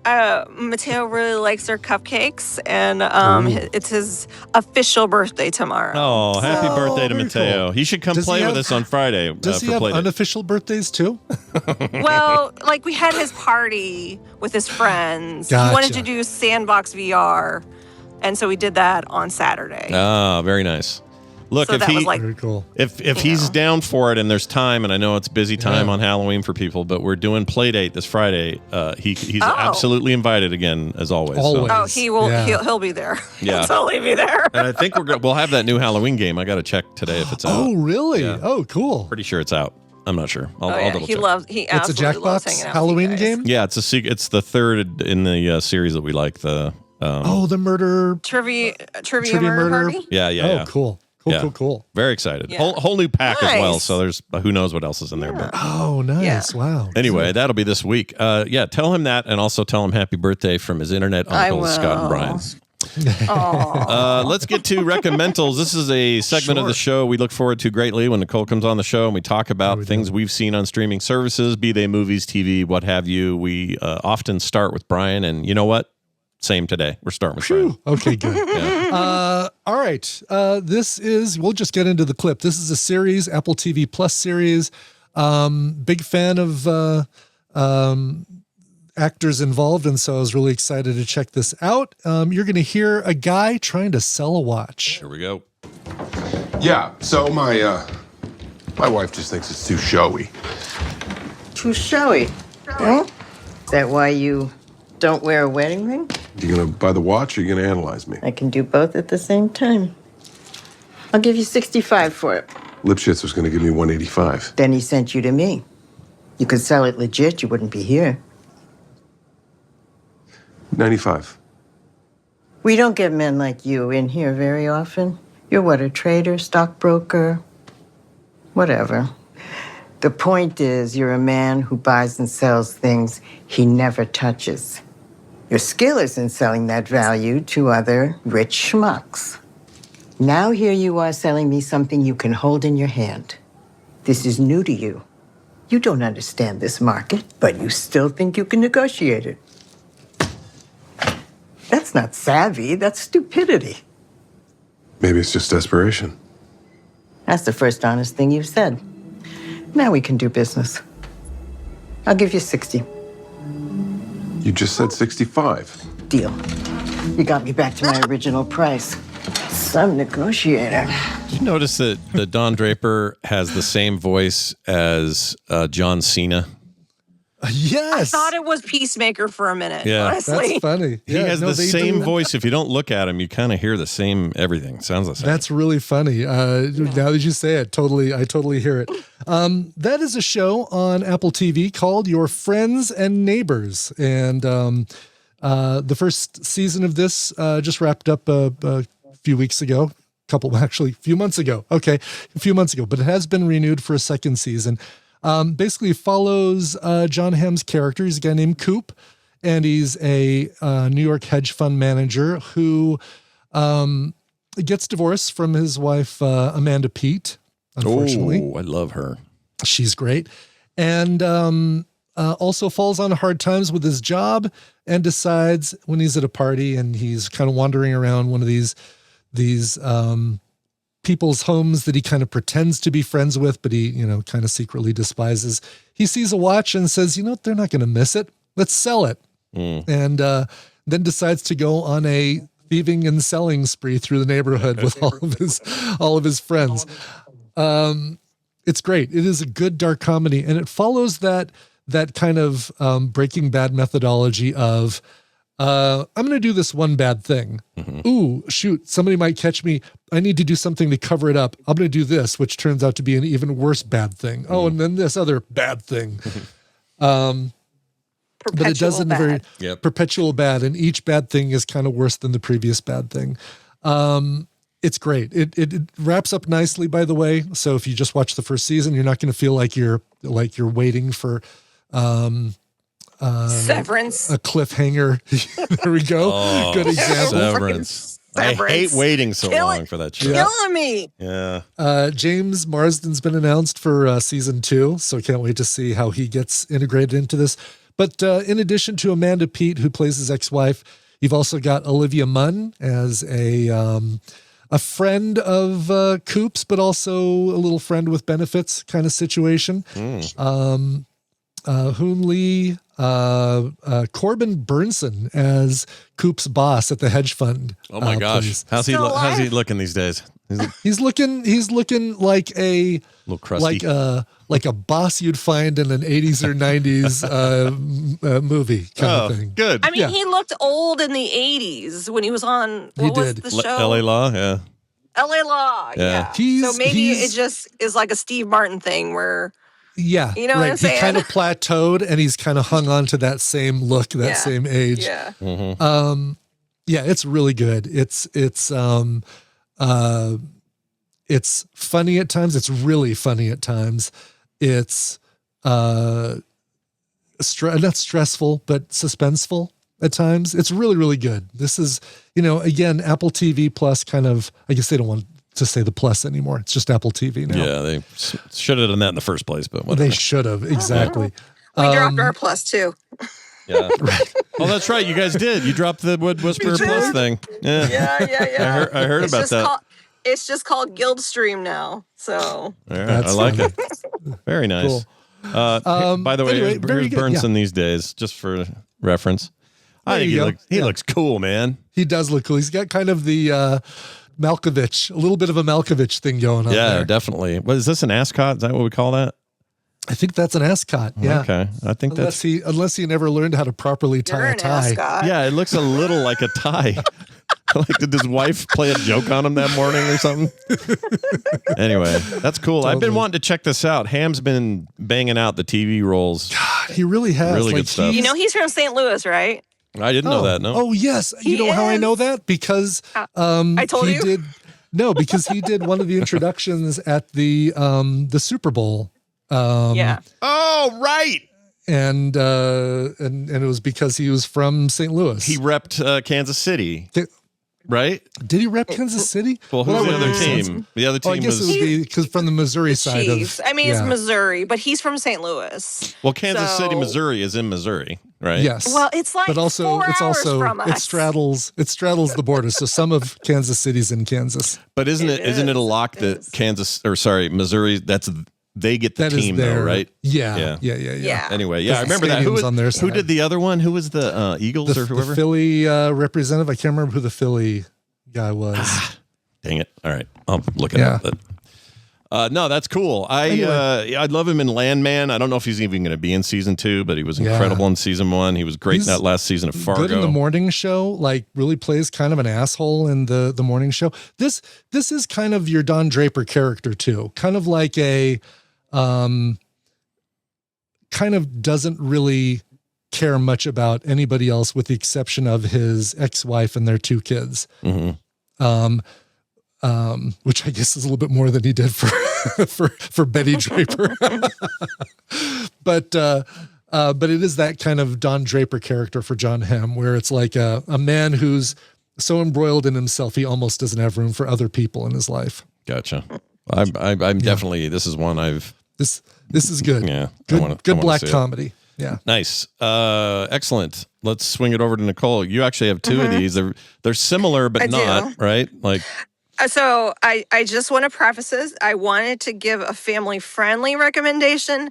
Mateo really likes their cupcakes, and it's his official birthday tomorrow. Oh, happy birthday to Mateo. Cool. He should come play with us on Friday. Does he have unofficial birthdays too? Well, like we had his party with his friends. Gotcha. He wanted to do Sandbox VR, and so we did that on Saturday. Ah, very nice. Look, So if that was like, Very cool. if he's down for it and there's time, and I know it's busy time on Halloween for people, but we're doing Playdate this Friday. He's absolutely invited again, as always. Always. oh, he will. Yeah. He'll be there. Yeah. He'll totally be there. And I think we'll have that new Halloween game. I got to check today if it's out. Oh, really? Yeah. Oh, cool. Pretty sure it's out. I'm not sure. I'll double He check. loves. He It's a absolutely loves Jackbox hanging out Halloween with you guys. game? Yeah, it's the third in the series that we like. The The murder. Trivia murder party. yeah. Cool. Yeah. Cool. Very excited. Yeah. Whole new pack as well. Nice. So there's who knows what else is in there. But Oh, nice. Yeah. Wow. anyway, that'll be this week. Tell him that, and also tell him happy birthday from his internet I uncles, Scott and will. Brian. Aw. Let's get to recommendals. This is a segment of the show we look forward to greatly when Nicole comes on the show and we talk about things we've seen on streaming services, be they movies, TV, what have you. We often start with Brian, and you know what? Same today. We're starting with Phew. Brian. Okay, good. Yeah. All right. We'll just get into the clip. This is a series, Apple TV Plus series. Big fan of actors involved, and so I was really excited to check this out. You're going to hear a guy trying to sell a watch. Here we go. Yeah, so my wife just thinks it's too showy. Too showy? Huh? Is that why you don't wear a wedding ring? You gonna buy the watch or you gonna analyze me? I can do both at the same time. I'll give you 65 for it. Lipschitz was gonna give me 185. Then he sent you to me. You could sell it legit, you wouldn't be here. 95. We don't get men like you in here very often. You're what, a trader, stockbroker? Whatever. The point is, you're a man who buys and sells things he never touches. Your skill is in selling that value to other rich schmucks. Now here you are selling me something you can hold in your hand. This is new to you. You don't understand this market, but you still think you can negotiate it. That's not savvy, that's stupidity. Maybe it's just desperation. That's the first honest thing you've said. Now we can do business. I'll give you 60. You just said 65. Deal. You got me back to my original price. Some negotiator. Did you notice that Don Draper has the same voice as John Cena? Yes. I thought it was Peacemaker for a minute, Yeah. honestly. That's funny. He has the they same do. voice. If you don't look at him, you kind of hear the same everything. Sounds the same. That's really funny. Now that you say it, I totally hear it. That is a show on Apple TV called Your Friends and Neighbors. And the first season of this just wrapped up a few weeks ago. A few months ago. Okay, a few months ago. But it has been renewed for a second season. Basically follows John Hamm's character. He's a guy named Coop, and he's a New York hedge fund manager who gets divorced from his wife, Amanda Peet, unfortunately. Oh, I love her. She's great. And also falls on hard times with his job and decides when he's at a party and he's kind of wandering around one of these people's homes that he kind of pretends to be friends with, but he, kind of secretly despises. He sees a watch and says, they're not going to miss it. Let's sell it. And then decides to go on a thieving and selling spree through the neighborhood with all of his friends. It's great. It is a good dark comedy, and it follows that kind of Breaking Bad methodology of I'm going to do this one bad thing. Mm-hmm. Ooh, shoot, somebody might catch me. I need to do something to cover it up. I'm going to do this, which turns out to be an even worse bad thing. Mm-hmm. Oh, and then this other bad thing. But it does in a very perpetual bad, and each bad thing is kind of worse than the previous bad thing. It's great. It wraps up nicely, by the way. So if you just watch the first season, you're not going to feel like you're waiting for Severance, a cliffhanger. There we go. Oh, good example. Severance. I hate waiting so long for that show. Killing me. Yeah. James Marsden's been announced for season 2, so can't wait to see how he gets integrated into this. But in addition to Amanda Peet, who plays his ex-wife, you've also got Olivia Munn as a friend of Coop's, but also a little friend with benefits kind of situation. Hoon Lee, Corbin Bernson as Coop's boss at the hedge fund. Oh my gosh. How's he looking these days? He's looking like a little crusty, like a boss you'd find in an 80s or 90s movie kind of thing. Good. I mean, he looked old in the 80s when he was on the show? LA Law, yeah. LA Law, yeah. So maybe it just is like a Steve Martin thing where yeah, you know what I'm saying? He kind of plateaued and he's kind of hung on to that same look, that same age. Yeah. Mm-hmm. Yeah, it's really good. It's funny at times. It's really funny at times. It's not stressful, but suspenseful at times. It's really, really good. This is, again, Apple TV Plus kind of, I guess they don't want to say the plus anymore. It's just Apple TV now. Yeah, they should have done that in the first place, but whatever. They should have, exactly. We dropped our plus too. Yeah. Oh, that's right. You guys did. You dropped the Wood Whisperer Plus thing. Yeah. I heard about that. It's just called Guildstream now. So I like it. Very nice. Cool. By the way, anyway, here's Bernson these days, just for reference. I think he looks cool, man. He does look cool. He's got kind of the Malkovich, a little bit of a Malkovich thing going on. Yeah, there. Definitely. What is this, an ascot? Is that what we call that? I think that's an ascot. Yeah. Okay. I think unless he never learned how to properly tie a tie. Ascot. Yeah, it looks a little like a tie. Like, did his wife play a joke on him that morning or something? Anyway, that's cool. Totally. I've been wanting to check this out. Ham's been banging out the TV roles. God, he really has. Really good stuff. You know he's from St. Louis, right? I didn't know that. No. Oh yes. You know how I know that? Because I told you. Because he did one of the introductions at the Super Bowl. Yeah. Oh, right. And it was because he was from St. Louis. He repped Kansas City. Right? Did he rep Kansas City? Well, who's the other team? The other team I guess it would be because from the Missouri side Chiefs. of. It's Missouri, but he's from St. Louis. Well, Kansas City, Missouri is in Missouri, right? Yes. Well, it's like but also, 4 it's hours also from us. it straddles the border. So some of Kansas City's in Kansas. But isn't it a lock that Missouri? They get the team though, right? Yeah. Anyway, I remember that. Who did the other one? Who was the Eagles or whoever? The Philly representative. I can't remember who the Philly guy was. Dang it! All right, I'll look it up. But, no, that's cool. I'd love him in Landman. I don't know if he's even going to be in season 2, but he was incredible in season 1. He was great in that last season of Fargo. Good in the morning show. Like really plays kind of an asshole in the morning show. This is kind of your Don Draper character too. Kind of like a. Kind of doesn't really care much about anybody else with the exception of his ex-wife and their 2 kids. Mm-hmm. Which I guess is a little bit more than he did for Betty Draper. But it is that kind of Don Draper character for John Hamm, where it's like a man who's so embroiled in himself, he almost doesn't have room for other people in his life. Gotcha. I'm definitely, this is one This is good. Yeah. Good black comedy. Yeah. Nice. Excellent. Let's swing it over to Nicole. You actually have 2 of these. They're similar, but not, right? Like. So I just want to preface this. I wanted to give a family-friendly recommendation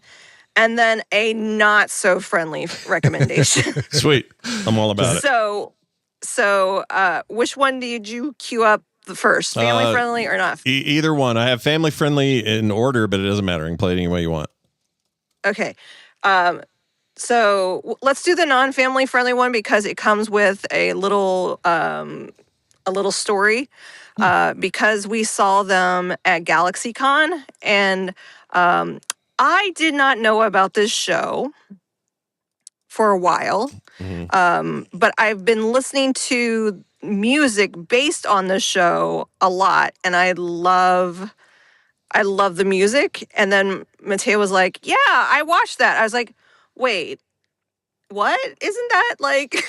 and then a not-so-friendly recommendation. Sweet. I'm all about it. So which one did you queue up the first? Family-friendly or not? Either one. I have family-friendly in order, but it doesn't matter. You can play it any way you want. Okay. So let's do the non-family friendly one because it comes with a little story. Because we saw them at GalaxyCon, and I did not know about this show for a while. Mm-hmm. But I've been listening to music based on the show a lot, and I love the music. And then Mateo was like, "Yeah, I watched that." I was like, "Wait, what? Isn't that like?"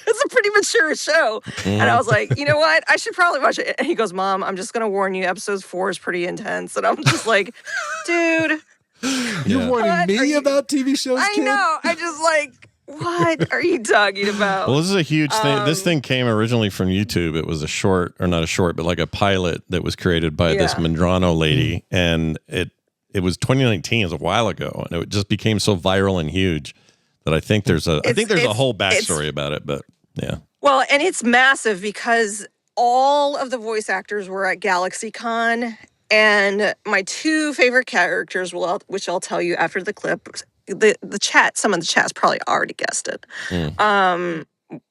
It's a pretty mature show. And I was like, you know what? I should probably watch it. And he goes, Mom, I'm just going to warn you. Episode 4 is pretty intense. And I'm just like, dude. You're warning me about TV shows, I kid? know. I just like, what are you talking about? Well, this is a huge thing. This thing came originally from YouTube. It was a short, or not a short, but like a pilot that was created by this Mandrano lady. And it was 2019. It was a while ago. And it just became so viral and huge that I think there's a whole backstory about it, but yeah. Well, and it's massive because all of the voice actors were at GalaxyCon, and my 2 favorite characters, which I'll tell you after the clip, the chat, some of the chat's probably already guessed it.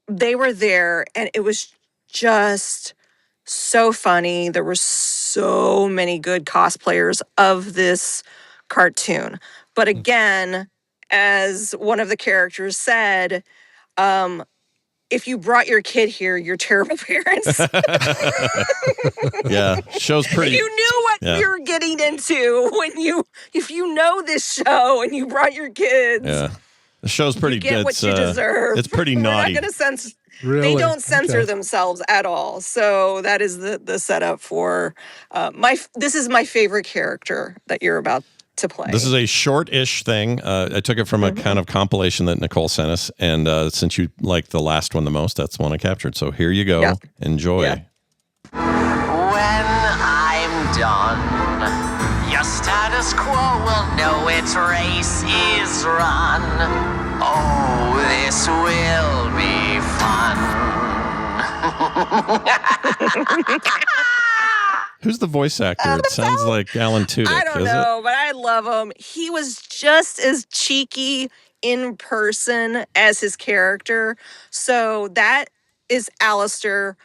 They were there, and it was just so funny. There were so many good cosplayers of this cartoon. But again, as one of the characters said, if you brought your kid here, you're terrible parents. Yeah, show's pretty. You knew what you're getting into if you know this show and you brought your kids. Yeah, the show's pretty you get good. What you deserve. It's pretty naughty. They're not going to Really? They don't censor themselves at all. So that is the setup for this is my favorite character that you're about to play. This is a short-ish thing. I took it from a kind of compilation that Nicole sent us, and since you liked the last one the most, that's the one I captured. So here you go. Yeah. Enjoy. Yeah. When I'm done, your status quo will know its race is run. Oh, this will be fun. Who's the voice actor? It sounds like Alan Tudyk. I don't know, but I love him. He was just as cheeky in person as his character. So that is Alistair.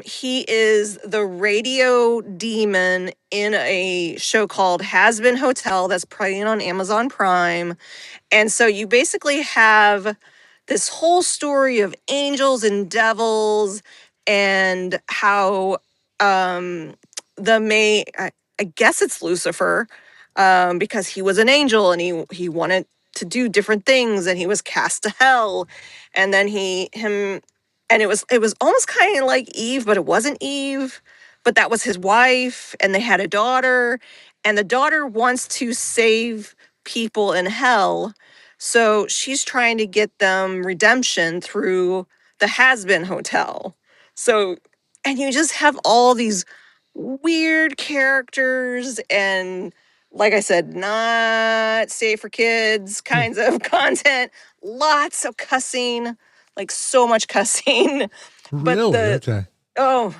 He is the radio demon in a show called Has Been Hotel that's playing on Amazon Prime. And so you basically have this whole story of angels and devils and how I guess it's Lucifer, because he was an angel and he wanted to do different things and he was cast to hell, and then it was almost kind of like Eve, but it wasn't Eve, but that was his wife, and they had a daughter, and the daughter wants to save people in hell, so she's trying to get them redemption through the Has Been Hotel. So, and you just have all these weird characters and, like I said, not safe for kids kinds of content. Lots of cussing, like so much cussing. But really? Okay. Oh,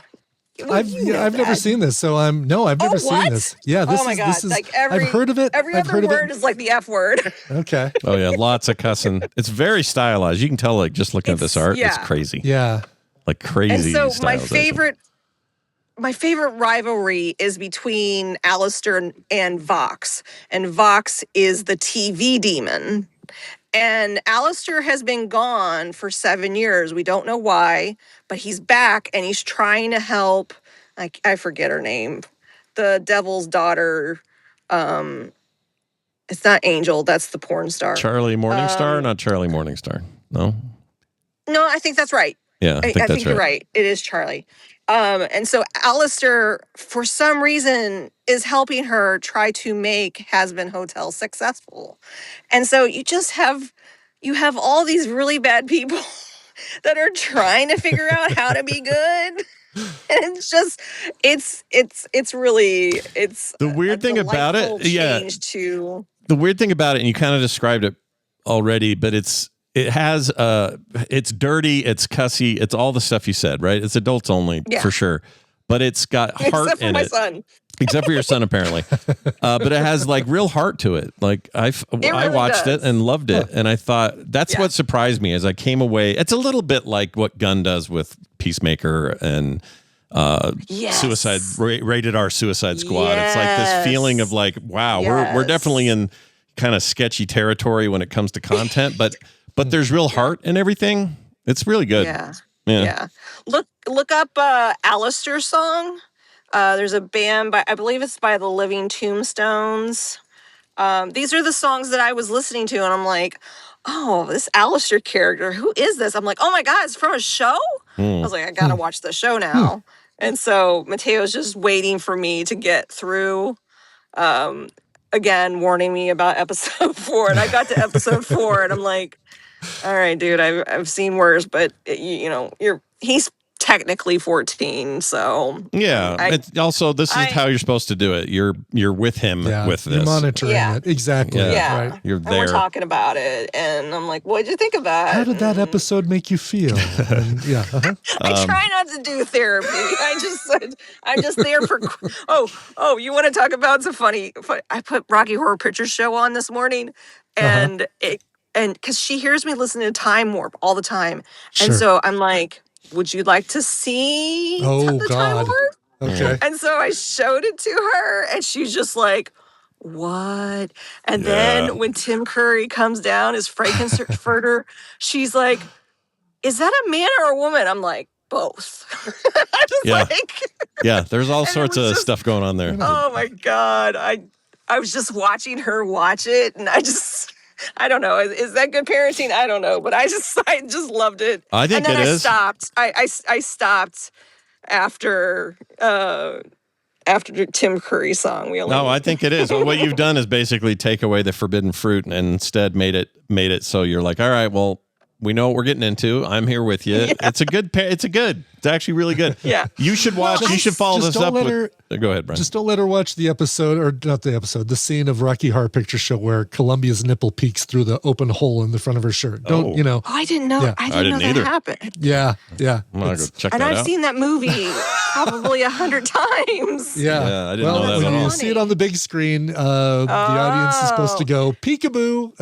well, I've never seen this, so I've never seen this. Yeah, this is like I've heard of it. Every other word is like the F word. Okay. Oh yeah, lots of cussing. It's very stylized. You can tell, like, just looking at this art, it's crazy. Yeah, like crazy. And so my favorite rivalry is between Alistair and Vox. And Vox is the TV demon. And Alistair has been gone for 7 years. We don't know why, but he's back and he's trying to help. I forget her name. The devil's daughter. It's not Angel. That's the porn star. Charlie Morningstar? Not Charlie Morningstar. No? No, I think that's right. Yeah, I think you're right. It is Charlie. And so Alistair, for some reason, is helping her try to make Has Been Hotel successful. And so you have all these really bad people that are trying to figure out how to be good. And it's really the weird thing about it. Yeah. The weird thing about it, and you kind of described it already, but it's dirty, it's cussy, it's all the stuff you said, right? It's adults only for sure, but it's got heart except for in my it. Son. Except for your son, apparently. But it has like real heart to it. Like I watched it and loved it, and I thought that's what surprised me as I came away. It's a little bit like what Gunn does with Peacemaker and rated R Suicide Squad. It's like this feeling of like, wow, we're definitely in kind of sketchy territory when it comes to content, but there's real heart and everything. It's really good. Yeah. Look up Alistair's song. There's a band I believe it's by the Living Tombstones. These are the songs that I was listening to, and I'm like, oh, this Alistair character, who is this? I'm like, oh my God, it's from a show? I was like, I gotta watch the show now. And so Mateo's just waiting for me to get through, again, warning me about episode 4. And I got to episode 4, and I'm like, all right, dude, I've seen worse, but he's technically 14, so it's also this is how you're supposed to do it. You're with him with this. You're monitoring it. Exactly. Yeah. Right. You're there. And we're talking about it, and I'm like, what'd you think of that? How did that episode make you feel? And, I try not to do therapy. I'm just there for you want to talk about some funny I put Rocky Horror Picture Show on this morning, and and because she hears me listening to Time Warp all the time, and so I'm like, would you like to see the Time Warp? Okay. And so I showed it to her, and she's just like, what? And then when Tim Curry comes down as Frankenfurter, she's like, is that a man or a woman? I'm like, both. There's all sorts of stuff going on there. Oh my God. I was just watching her watch it, and I don't know. Is that good parenting? I don't know, but I just loved it. I think and then it is. I stopped after after Tim Curry song. We only No, I think it is. What you've done is basically take away the forbidden fruit and instead made it so you're like, all right, well, we know what we're getting into. I'm here with you. Yeah. It's actually really good. Yeah. You should watch. You should follow this up with. Go ahead, Brian. Just don't let her watch the episode, or not the episode, the scene of Rocky Horror Picture Show where Columbia's nipple peeks through the open hole in the front of her shirt. Don't, you know. Oh, I didn't know. Yeah. I didn't know that happened. Yeah. I'm gonna go check that and out. I've seen that movie probably 100 times. Yeah. I didn't know that when at all. you see it on the big screen, the audience is supposed to go peekaboo.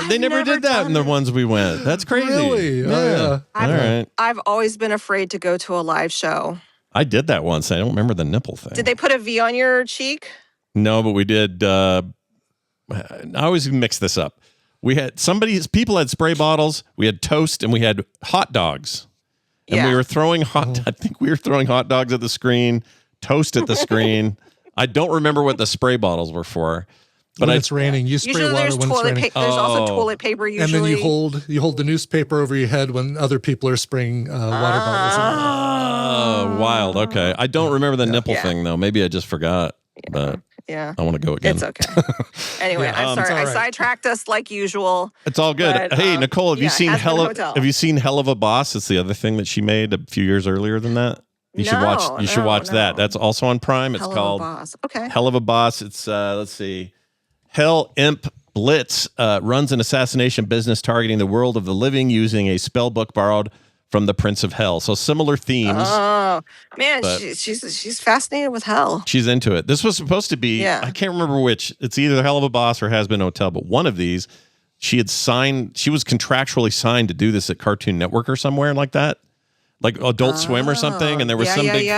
They never did that in the ones we went. That's crazy. Really? Yeah. All right. I've always been afraid to go to a live show. I did that once. I don't remember the nipple thing. Did they put a V on your cheek? No, but we did. I always mix this up. We had people had spray bottles. We had toast and we had hot dogs. And we were throwing I think we were throwing hot dogs at the screen, toast at the screen. I don't remember what the spray bottles were for. But when it's raining, you spray usually water when it's raining. There's also toilet paper usually. And then you hold the newspaper over your head when other people are spraying water bottles. Oh, wild. Okay. I don't remember the nipple thing, though. Maybe I just forgot. But I want to go again. It's okay. Anyway, I'm sorry. I sidetracked us like usual. It's all good. But, hey, Nicole, have you seen Hell of a Boss? It's the other thing that she made a few years earlier than that. You should watch that. That's also on Prime. It's called Hell of a Boss. It's let's see. Hell Imp Blitz runs an assassination business targeting the world of the living using a spell book borrowed from the Prince of Hell. So similar themes. Oh man, she's fascinated with hell. She's into it. This was supposed to be. I can't remember which. It's either Hell of a Boss or Has Been Hotel. But one of these, she was contractually signed to do this at Cartoon Network or somewhere like that, like Adult Swim or something. And there was some big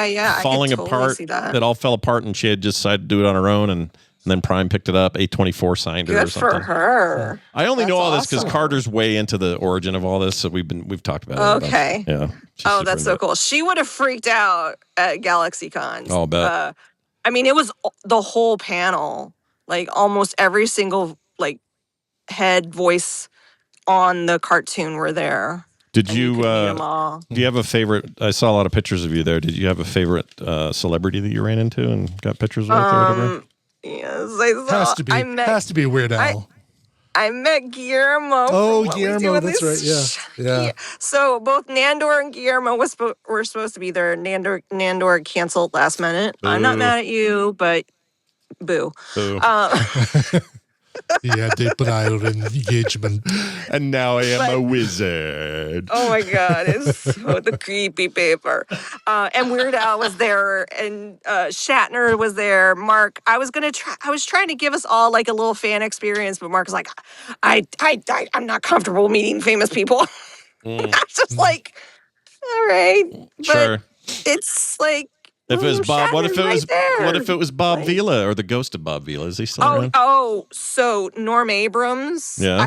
falling apart that all fell apart, and she had just decided to do it on her own and then Prime picked it up. A24 signed it or something. Good for her. I only know all this because Carter's way into the origin of all this, so we've talked about it. Okay. Yeah. Oh, that's so cool. She would have freaked out at GalaxyCon. Oh, I bet. I mean, it was the whole panel, like almost every single head voice on the cartoon were there. Did you do you have a favorite? I saw a lot of pictures of you there. Did you have a favorite celebrity that you ran into and got pictures with or whatever? Yes, I saw. Has to be Weird Al. I met Guillermo. Oh, Guillermo, that's right. Yeah. So both Nandor and Guillermo were supposed to be there. Nandor canceled last minute. Boo. I'm not mad at you, but boo. He had the prior engagement. And now I am a wizard. Oh my God, it's so the creepy paper. And Weird Al was there, and Shatner was there. Mark, I was trying to give us all like a little fan experience, but Mark was like, I'm not comfortable meeting famous people. I was just like, all right. But sure. It's like, if it was Bob, what if it was Bob like, Vila or the ghost of Bob Vila? Is he still around? So Norm Abrams. Yeah.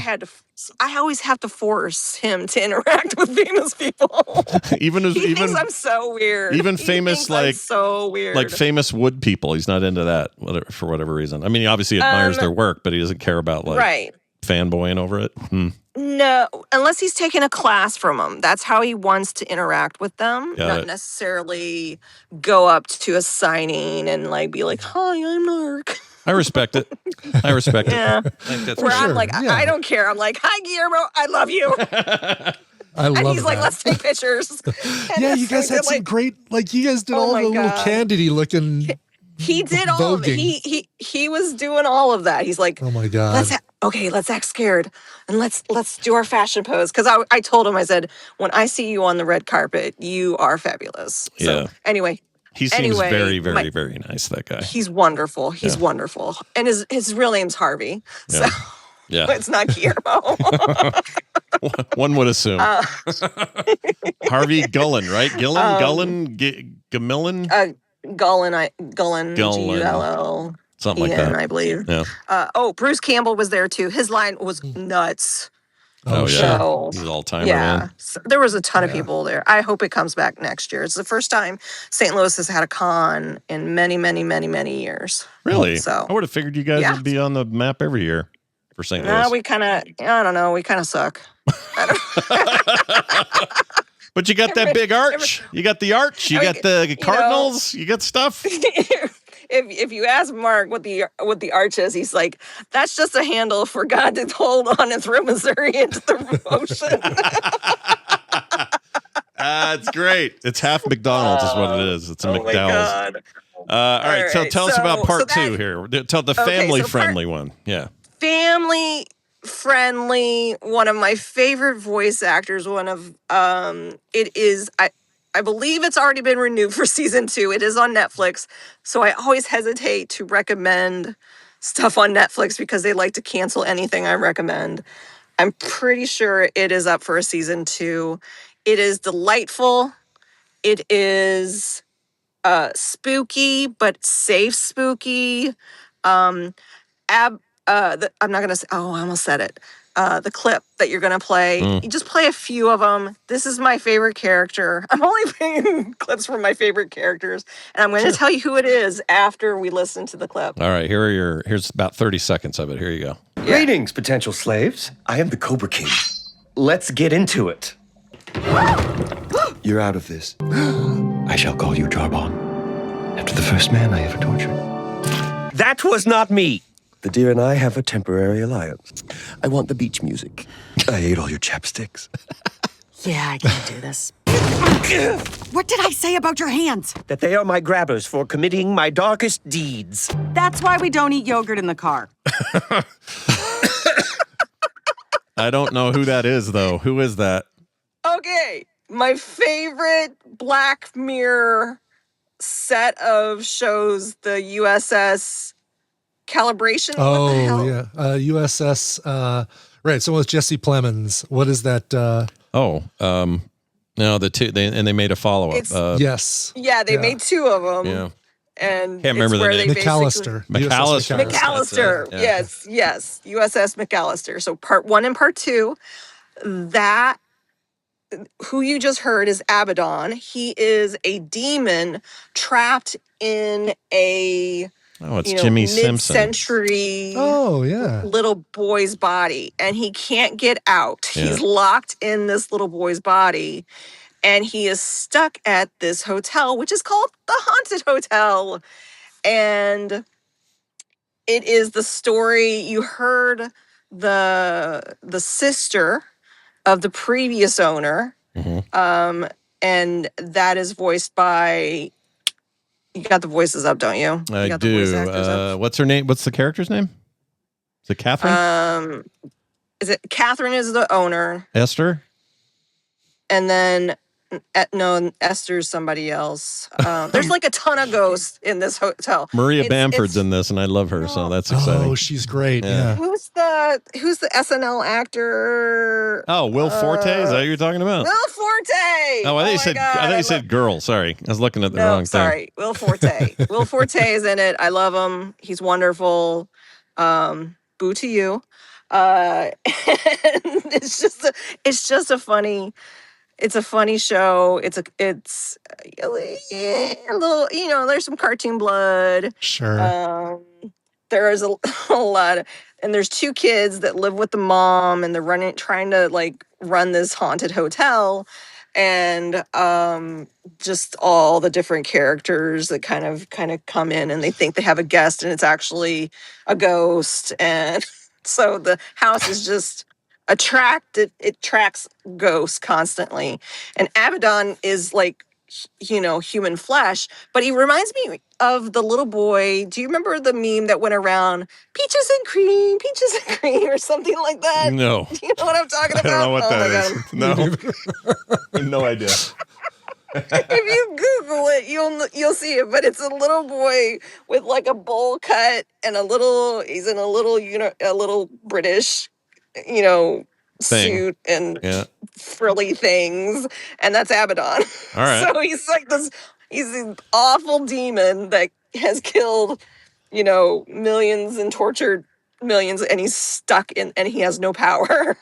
I always have to force him to interact with famous people. He thinks I'm so weird. Even famous I'm so weird. Like famous wood people. He's not into that for whatever reason. I mean, he obviously admires their work, but he doesn't care about fanboying over it. No, unless he's taken a class from them. That's how he wants to interact with them. Not necessarily go up to a signing and be like, "Hi, I'm Mark." I respect it. Yeah. I think that's where I'm like, I don't care. I'm like, "Hi, Guillermo, I love you." And he's like, "Let's take pictures." Yeah, you guys had some great, you guys did all the little Candidy looking. He did all of it. He was doing all of that. He's like, "Oh my God. Let's act scared and let's do our fashion pose." Because I told him, I said, when I see you on the red carpet, you are fabulous. So, anyway. He seems very, very, very nice, that guy. He's wonderful. He's wonderful. And his real name's Harvey. So it's not Guillermo. One would assume. Harvey Gullen, right? Gamillan? Gullen, Gull. Something like that. I believe. Yeah. Bruce Campbell was there too. His line was nuts. Oh, yeah. He's all timer, man. So there was a ton of people there. I hope it comes back next year. It's the first time St. Louis has had a con in many, many, many, many years. Really? So I would have figured you guys would be on the map every year for St. Louis. We kind of, I don't know, we kind of suck. But you got that big arch. You got the arch. You got the Cardinals. You got stuff. If you ask Mark what the arch is, he's like, that's just a handle for God to hold on and throw Missouri into the ocean. It's great. It's half McDonald's is what it is. It's a McDowell's. All right, so tell us about part two here. Tell the family-friendly one. Yeah. Family-friendly, one of my favorite voice actors, it is, I believe it's already been renewed for season 2. It is on Netflix, so I always hesitate to recommend stuff on Netflix because they like to cancel anything I recommend. I'm pretty sure it is up for a season 2. It is delightful. It is spooky, but safe spooky. I'm not gonna say. Oh, I almost said it. The clip that you're gonna play. You just play a few of them. This is my favorite character. I'm only playing clips from my favorite characters, and I'm going to tell you who it is after we listen to the clip. All right, here's about 30 seconds of it. Here you go. Yeah. Greetings, potential slaves. I am the Cobra King. Let's get into it. You're out of this. I shall call you Jarbon, after the first man I ever tortured. That was not me. The deer and I have a temporary alliance. I want the beach music. I ate all your chapsticks. Yeah, I can't do this. What did I say about your hands? That they are my grabbers for committing my darkest deeds. That's why we don't eat yogurt in the car. I don't know who that is, though. Who is that? Okay, my favorite Black Mirror set of shows, the USS Calibration. Oh, what the hell? Yeah. USS. Right. So with Jesse Plemons. What is that? No, the two. They made a follow up. Yes. Yeah, they made 2 of them. Yeah. And can't remember the name. McAllister. McAllister. Yeah. Yes. USS McAllister. So part 1 and part 2. That who you just heard is Abaddon. He is a demon trapped in a Jimmy Simpson. mid-century little boy's body, and he can't get out. Yeah. He's locked in this little boy's body, and he is stuck at this hotel, which is called the Haunted Hotel. And it is the story, you heard the sister of the previous owner, and that is voiced by, you got the voices up, don't you? I do. What's her name? What's the character's name? Is it Catherine? Catherine is the owner. Esther? And then, no, Esther's somebody else. There's like a ton of ghosts in this hotel. Maria Bamford's in this, and I love her, so that's exciting. Oh, she's great. Yeah. Who's the SNL actor? Oh, Will Forte? Is that what you're talking about? Will Forte. Oh, I thought you said girl. Sorry, I was looking at the wrong thing. Will Forte. Will Forte is in it. I love him. He's wonderful. Boo to you. And it's just a funny. It's a funny show. It's a little, there's some cartoon blood. Sure. There is a lot and there's 2 kids that live with the mom, and they're trying to run this haunted hotel, and just all the different characters that kind of come in, and they think they have a guest, and it's actually a ghost, and so the house is just it tracks ghosts constantly. And Abaddon is human flesh, but he reminds me of the little boy. Do you remember the meme that went around, peaches and cream, or something like that? No. Do you know what I'm talking about? I don't know what that is. No. No idea. If you Google it, you'll see it. But it's a little boy with a bowl cut and he's in a little British, suit and frilly things, and that's Abaddon. All right. So he's an awful demon that has killed, millions and tortured millions, and he's stuck in, and he has no power.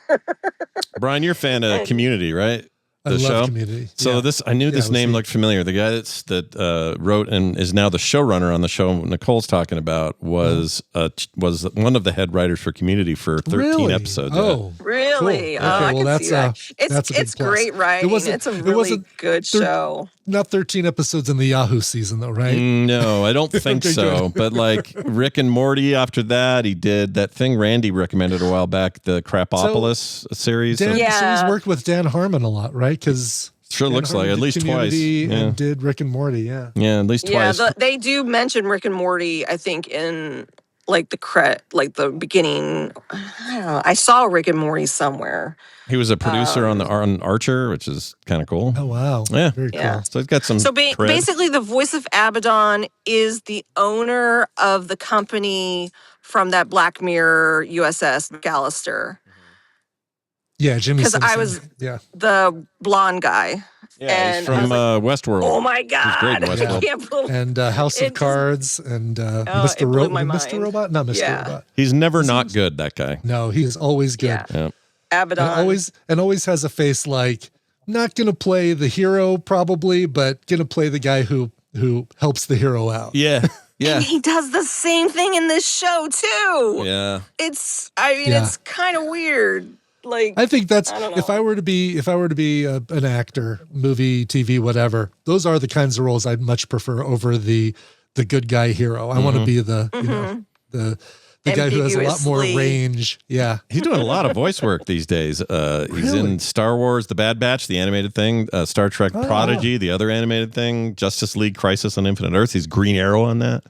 Brian, you're a fan of Community, right? I love show. Community. So I knew this name looked familiar. The guy that wrote and is now the showrunner on the show Nicole's talking about was one of the head writers for Community for 13 episodes. Oh, really? Cool. Oh, I well, can see that. It's great writing. It's a really good show. Not 13 episodes in the Yahoo season, though, right? No, I don't think so. But like Rick and Morty, after that, he did that thing Randy recommended a while back, the Crapopolis series. So he's worked with Dan Harmon a lot, right? Because looks like at least twice. And did Rick and Morty, yeah, at least twice. Yeah, they do mention Rick and Morty, I think, in like the beginning. I don't know. I saw Rick and Morty somewhere. He was a producer on Archer, which is kind of cool. Oh wow! Yeah, very cool. Yeah. So he's got some. So basically, the voice of Abaddon is the owner of the company from that Black Mirror USS McAllister. Yeah, Jimmy. Because I was the blonde guy. Yeah, he's from Westworld. Oh my God! He's great in Westworld. I can't believe and House of Cards and Mr. Robot. Not Mr. Robot. He's never not good. That guy. No, he is always good. Yeah. Abaddon. And always has a face like not gonna play the hero probably, but gonna play the guy who helps the hero out. Yeah. Yeah. And he does the same thing in this show too. Yeah. It's kind of weird. Like I think that's I don't know. if I were to be an actor, movie, TV, whatever. Those are the kinds of roles I'd much prefer over the good guy hero. I want to be the the guy who has a lot more range. Yeah. He's doing a lot of voice work these days. He's in Star Wars, The Bad Batch, the animated thing, Star Trek Prodigy, the other animated thing, Justice League Crisis on Infinite Earth. He's Green Arrow on that.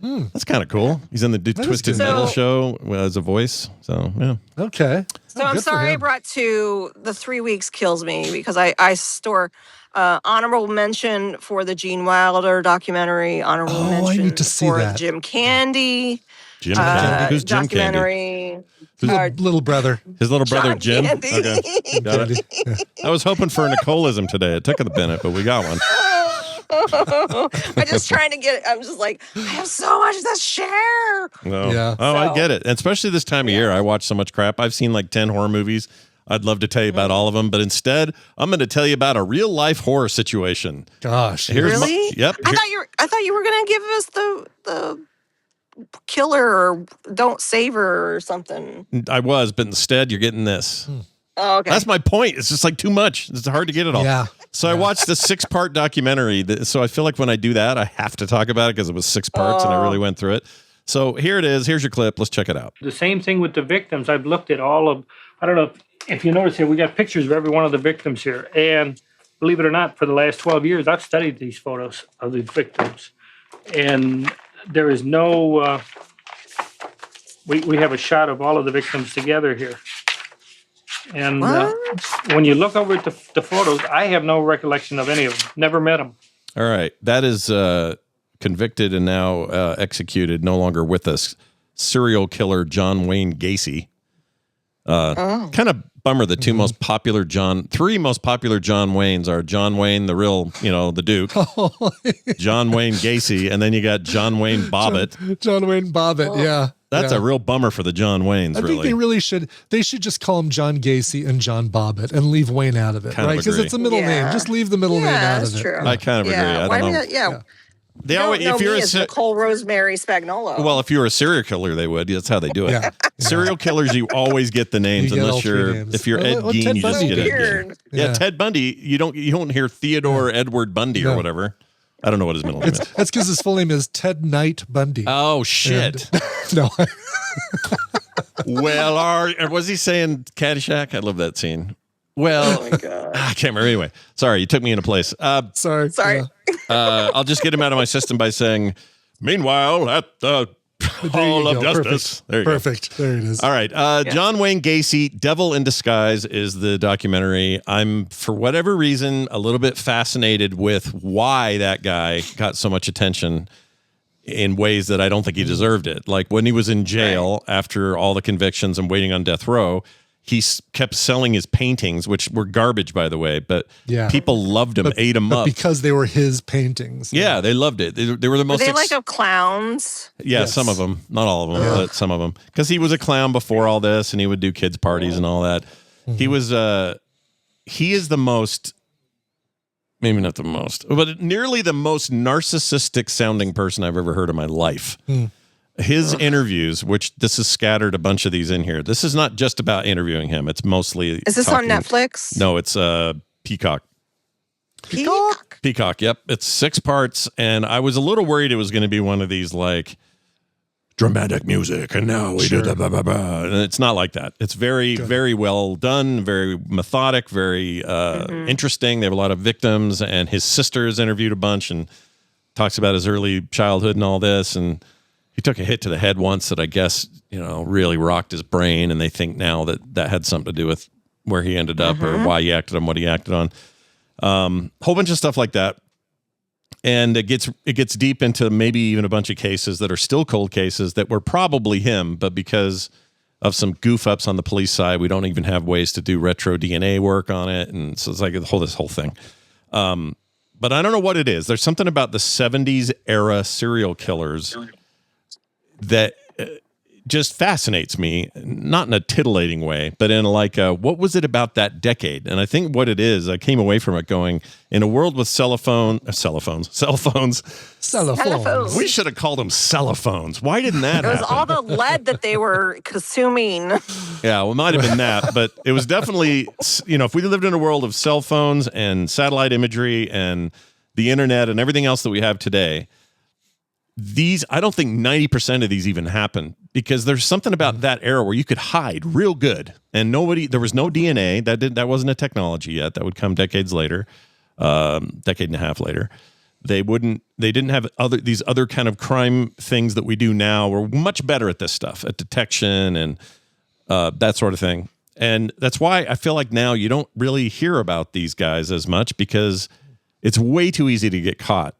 That's kind of cool. He's in the Twisted Metal show as a voice. So, yeah. Okay. So I'm sorry I brought the 3 weeks kills me because I store honorable mention for the Gene Wilder documentary, honorable mention I need to see for that. Jim Candy. Jim Candy? Who's Jim documentary. His little brother. His little brother, John Jim? Candy. Okay. Got it. Yeah. I was hoping for a Nicolism today. It took a minute, but we got one. I'm just trying to get it. I'm just like, I have so much to share. No. Yeah. Oh, I get it. And especially this time of year, I watch so much crap. I've seen like 10 horror movies. I'd love to tell you about all of them, but instead, I'm going to tell you about a real life horror situation. Gosh. Really? Yep. I thought you were going to give us the killer or don't save her or something. I was, but instead, you're getting this. Oh, okay. That's my point. It's just like too much. It's hard to get it all. Yeah. So I watched the 6-part documentary. So I feel like when I do that, I have to talk about it because it was 6 parts and I really went through it. So here it is. Here's your clip. Let's check it out. The same thing with the victims. I've looked at all of, I don't know if you notice here, we got pictures of every one of the victims here. And believe it or not, for the last 12 years, I've studied these photos of the victims. And there is no, we have a shot of all of the victims together here. And when you look over at the photos, I have no recollection of any of them. Never met them. All right. That is convicted and now executed, no longer with us, serial killer John Wayne Gacy. Kind of bummer. The three most popular John Waynes are John Wayne, the real, the Duke, John Wayne Gacy, and then you got John Wayne Bobbitt. John Wayne Bobbitt, yeah. That's a real bummer for the John Waynes, I think they really should. They should just call him John Gacy and John Bobbitt and leave Wayne out of it, right? Because it's a middle name. Just leave the middle name out of it. True. I kind of agree. I don't know. If you're Nicole Rosemary Spagnolo. Well, if you're a serial killer, they would. That's how they do it. Yeah. Serial killers, you always get the names unless if you're Ed Gein, you just get Ed Gein. Yeah, Ted Bundy. You don't hear Theodore Edward Bundy or whatever. I don't know what his middle name is. That's because his full name is Ted Knight Bundy. Oh shit! No. Well, was he saying Caddyshack? I love that scene. Well, oh my God. I can't remember. Anyway, sorry, you took me in a place. Sorry. I'll just get him out of my system by saying, meanwhile, at the Hall of Justice. Perfect. There you go. There it is. All right. John Wayne Gacy, Devil in Disguise is the documentary. I'm, for whatever reason, a little bit fascinated with why that guy got so much attention in ways that I don't think he deserved it. Like when he was in jail after all the convictions and waiting on death row, he kept selling his paintings, which were garbage, by the way, but people loved him, ate him up. Because they were his paintings. Yeah, they loved it. They were the most... Were they like of clowns? Yeah, yes. Some of them. Not all of them, but some of them. Because he was a clown before all this, and he would do kids' parties and all that. Mm-hmm. He is the most Maybe not the most, but nearly the most narcissistic sounding person I've ever heard in my life. His interviews, which this is scattered a bunch of these in here. This is not just about interviewing him. It's mostly. Is this on Netflix? No, it's Peacock. Peacock. Yep, it's 6 parts, and I was a little worried it was going to be one of these like dramatic music, and now we do the blah blah blah. And it's not like that. It's very, very well done, very methodic, very interesting. They have a lot of victims, and his sister's interviewed a bunch and talks about his early childhood and all this. And he took a hit to the head once that I guess really rocked his brain, and they think now that had something to do with where he ended up or why he acted on what he acted on. Whole bunch of stuff like that. And it gets deep into maybe even a bunch of cases that are still cold cases that were probably him, but because of some goof ups on the police side, we don't even have ways to do retro DNA work on it. And so it's like this whole thing. But I don't know what it is. There's something about the 70s era serial killers that just fascinates me, not in a titillating way, but in like, what was it about that decade? And I think what it is, I came away from it going, in a world with cell phones. We should have called them cellophones. Why didn't that happen? It was all the lead that they were consuming. Yeah, well, it might have been that, but it was definitely, if we lived in a world of cell phones and satellite imagery and the internet and everything else that we have today, I don't think 90% of these even happen, because there's something about that era where you could hide real good and there was no DNA. That wasn't a technology yet. That would come decades later, decade and a half later. They didn't have these other kind of crime things that we do now. We're much better at this stuff, at detection and that sort of thing. And that's why I feel like now you don't really hear about these guys as much, because it's way too easy to get caught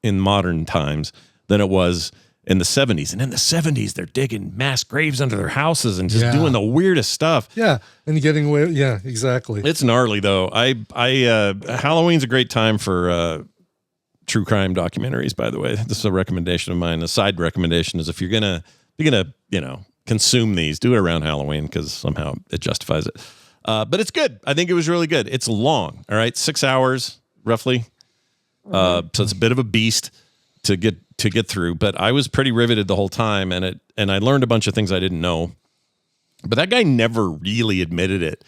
in modern times than it was in the 70s. And in the 70s, they're digging mass graves under their houses and just doing the weirdest stuff. Yeah, and getting away. Yeah, exactly. It's gnarly, though. Halloween's a great time for true crime documentaries, by the way. This is a recommendation of mine. A side recommendation is if you're gonna consume these, do it around Halloween, because somehow it justifies it. But it's good. I think it was really good. It's long, all right? 6 hours, roughly. So it's a bit of a beast to get through, but I was pretty riveted the whole time, and I learned a bunch of things I didn't know. But that guy never really admitted it,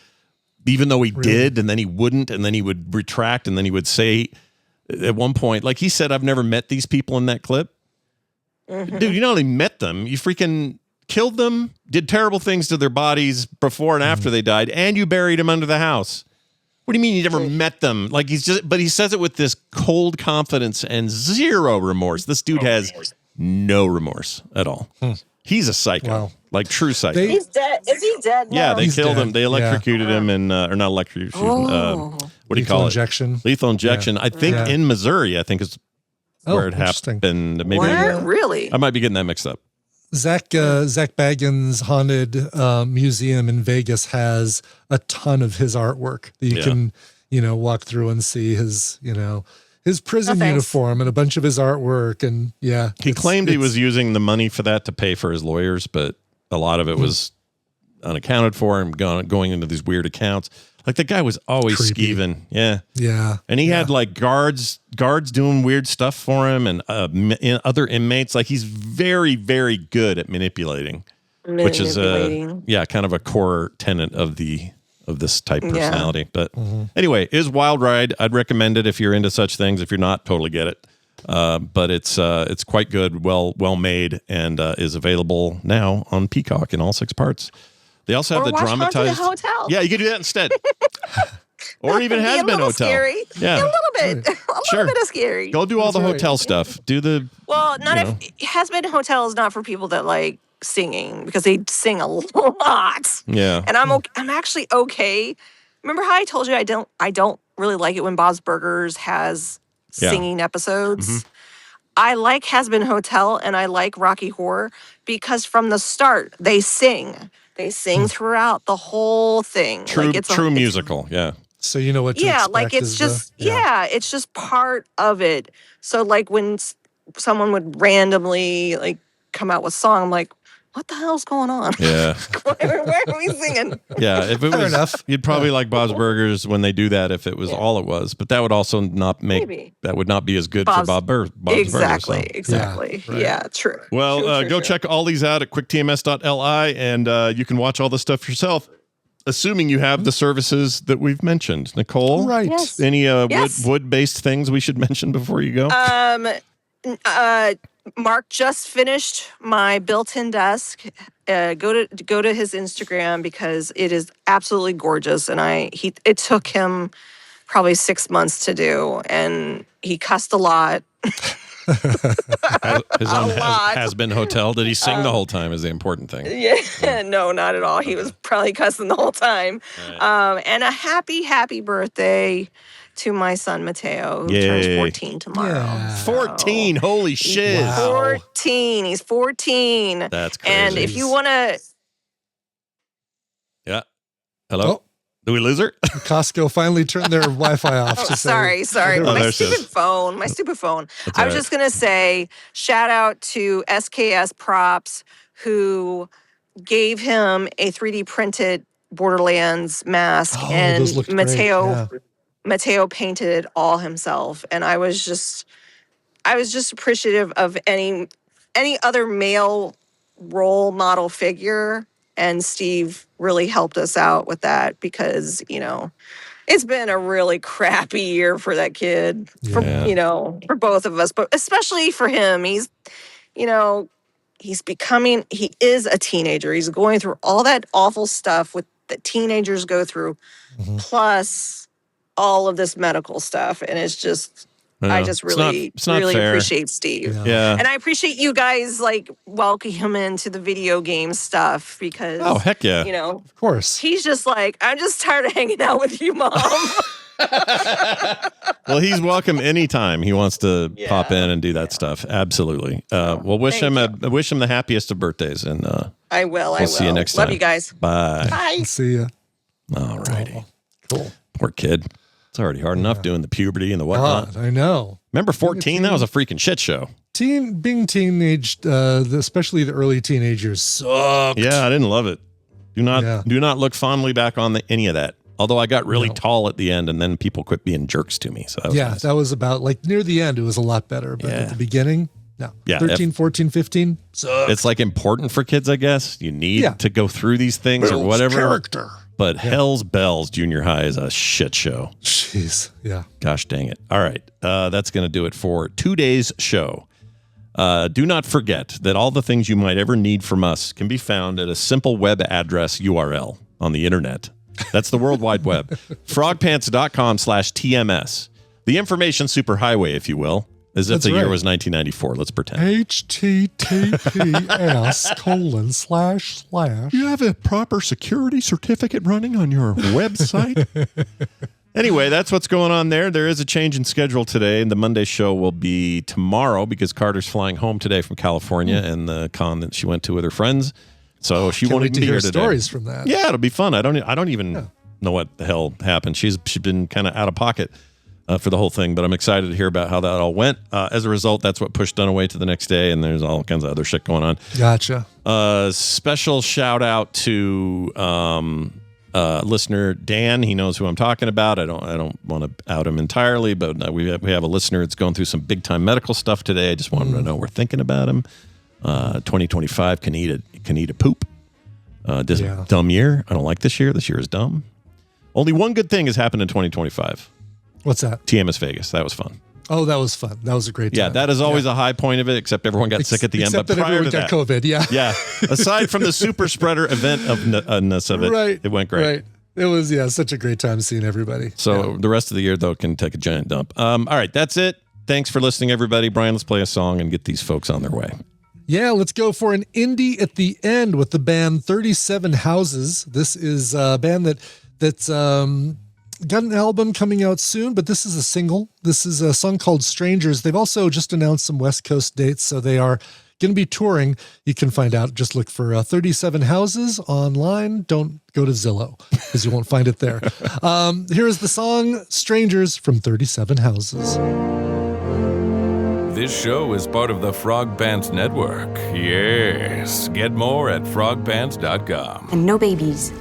even though he did, and then he wouldn't, and then he would retract, and then he would say at one point, like he said, I've never met these people in that clip. Dude, you not only met them, you freaking killed them, did terrible things to their bodies before and after they died, and you buried them under the house. What do you mean you never met them? Like but he says it with this cold confidence and zero remorse. This dude has no remorse at all. He's a psycho, like true psycho. He's dead. Is he dead now? Yeah, they killed him. They electrocuted him, and or not electrocuted. What do you call it? Injection. Lethal injection. I think in Missouri. I think is where it happened. Maybe where? Really? I might be getting that mixed up. Zach Bagans' haunted museum in Vegas has a ton of his artwork that you can, walk through and see his prison uniform and a bunch of his artwork. And he claimed he was using the money for that to pay for his lawyers, but a lot of it was unaccounted for and going into these weird accounts. Like the guy was always skeeving. Yeah. Yeah. And he had like guards doing weird stuff for him and other inmates. Like he's very, very good at manipulating. Which is kind of a core tenet of this type personality. But anyway, it is a wild ride. I'd recommend it if you're into such things. If you're not, totally get it. But it's quite good, well made, and is available now on Peacock in all 6 parts. They also have the dramatized hotel. Yeah, you could do that instead. Or even has been hotel. Scary. Yeah, a little bit. A little bit of scary. Go do all the hotel stuff. Do the has been hotel is not for people that like singing, because they sing a lot. Yeah. And I'm actually okay. Remember how I told you I don't really like it when Bob's Burgers has singing episodes? I like Has Been Hotel and I like Rocky Horror because from the start they sing. They sing throughout the whole thing. True, like true musical. Yeah. So you know what to expect. Like it's just it's just part of it. So like when someone would randomly like come out with song, I'm like, what the hell's going on? Yeah. Where are we singing? Yeah, if it was enough. You'd probably like Bob's Burgers when they do that if it was all it was, but that would also not that would not be as good for Bob's Burgers. Exactly, So. exactly. Yeah, true. Well, true, go true. check all these out at quicktms.li, and you can watch all this stuff yourself, assuming you have the services that we've mentioned. Nicole, right? Yes. Any Yes. wood-based things we should mention before you go? Mark just finished my built-in desk. Go to his Instagram because it is absolutely gorgeous, and it took him probably 6 months to do, and he cussed a lot. His own has-been hotel. Did he sing the whole time is the important thing. Yeah, no, not at all. He was probably cussing the whole time. Right. And a happy birthday to my son Mateo, who turns 14 tomorrow. Yeah. 14, holy shit. Wow. 14. He's 14. That's crazy. And if you want to... Yeah. Hello? Oh. Did we lose her? Costco finally turned their Wi-Fi off. Oh, to say, sorry. Oh, My there she is. stupid phone. My stupid phone. That's I all was right. just going to say, shout out to SKS Props, who gave him a 3D printed Borderlands mask, Oh, and those looked great, yeah. Mateo painted it all himself, and I was just appreciative of any other male role model figure, and Steve really helped us out with that because it's been a really crappy year for that kid, for both of us, but especially for him. He is a teenager. He's going through all that awful stuff that teenagers go through, plus all of this medical stuff. And it's just, I just really appreciate Steve. Yeah. And I appreciate you guys welcoming him into the video game stuff because, Oh, heck yeah. Of course. he's just like, I'm just tired of hanging out with you, Mom. Well, he's welcome anytime he wants to pop in and do that stuff. Absolutely. Well, wish him the happiest of birthdays, and I will. we'll see you next time. Love you guys. Bye. Bye. See ya. All righty. Cool. Poor kid. It's already hard enough doing the puberty and the whatnot. God, I know. Remember 14? That was a freaking shit show. Being teenaged, especially the early teenagers, sucked. Yeah, I didn't love it. Do not look fondly back on any of that. Although I got really tall at the end, and then people quit being jerks to me. So that was nice. That was about near the end. It was a lot better, but at the beginning, no. Yeah, 13, 14, 15. Sucked. It's important for kids, I guess. You need to go through these things or whatever. Character. But hell's bells, junior high is a shit show. Jeez, yeah. Gosh dang it. All right, that's going to do it for today's show. Do not forget that all the things you might ever need from us can be found at a simple web address URL on the internet. That's the World Wide Web. frogpants.com/TMS. The information superhighway, if you will, as if the year was 1994. Let's pretend. https:// You have a proper security certificate running on your website? Anyway, that's what's going on there. There is a change in schedule today, and the Monday show will be tomorrow because Carter's flying home today from California and the con that she went to with her friends. So she won't even be here today. Stories from that. Yeah, it'll be fun. I don't even know what the hell happened. She's been kind of out of pocket for the whole thing, but I'm excited to hear about how that all went. As a result, that's what pushed Dunaway to the next day, and there's all kinds of other shit going on. Gotcha. Special shout out to listener Dan. He knows who I'm talking about. I don't want to out him entirely, but we have a listener that's going through some big time medical stuff today. I just want him to know we're thinking about him. 2025 can eat a poop. Dumb year. I don't like this year. This year is dumb. Only one good thing has happened in 2025. What's that? TMS Vegas. That was fun. Oh, that was fun. That was a great time. Yeah, that is always a high point of it, except everyone got sick at the end. Except But that prior everyone to got that, COVID, yeah. Yeah. Aside from the super spreader event-ness of it, it went great. Right. It was, such a great time seeing everybody. So the rest of the year, though, can take a giant dump. All right, that's it. Thanks for listening, everybody. Brian, let's play a song and get these folks on their way. Yeah, let's go for an indie at the end with the band 37 Houses. This is a band that's got an album coming out soon, but this is a single. This is a song called Strangers. They've also just announced some West Coast dates, so they are going to be touring. You can find out. Just look for 37 Houses online. Don't go to Zillow because you won't find it there. Here is the song Strangers from 37 Houses. This show is part of the Frog Pants Network. Yes. Get more at frogpants.com. And no babies.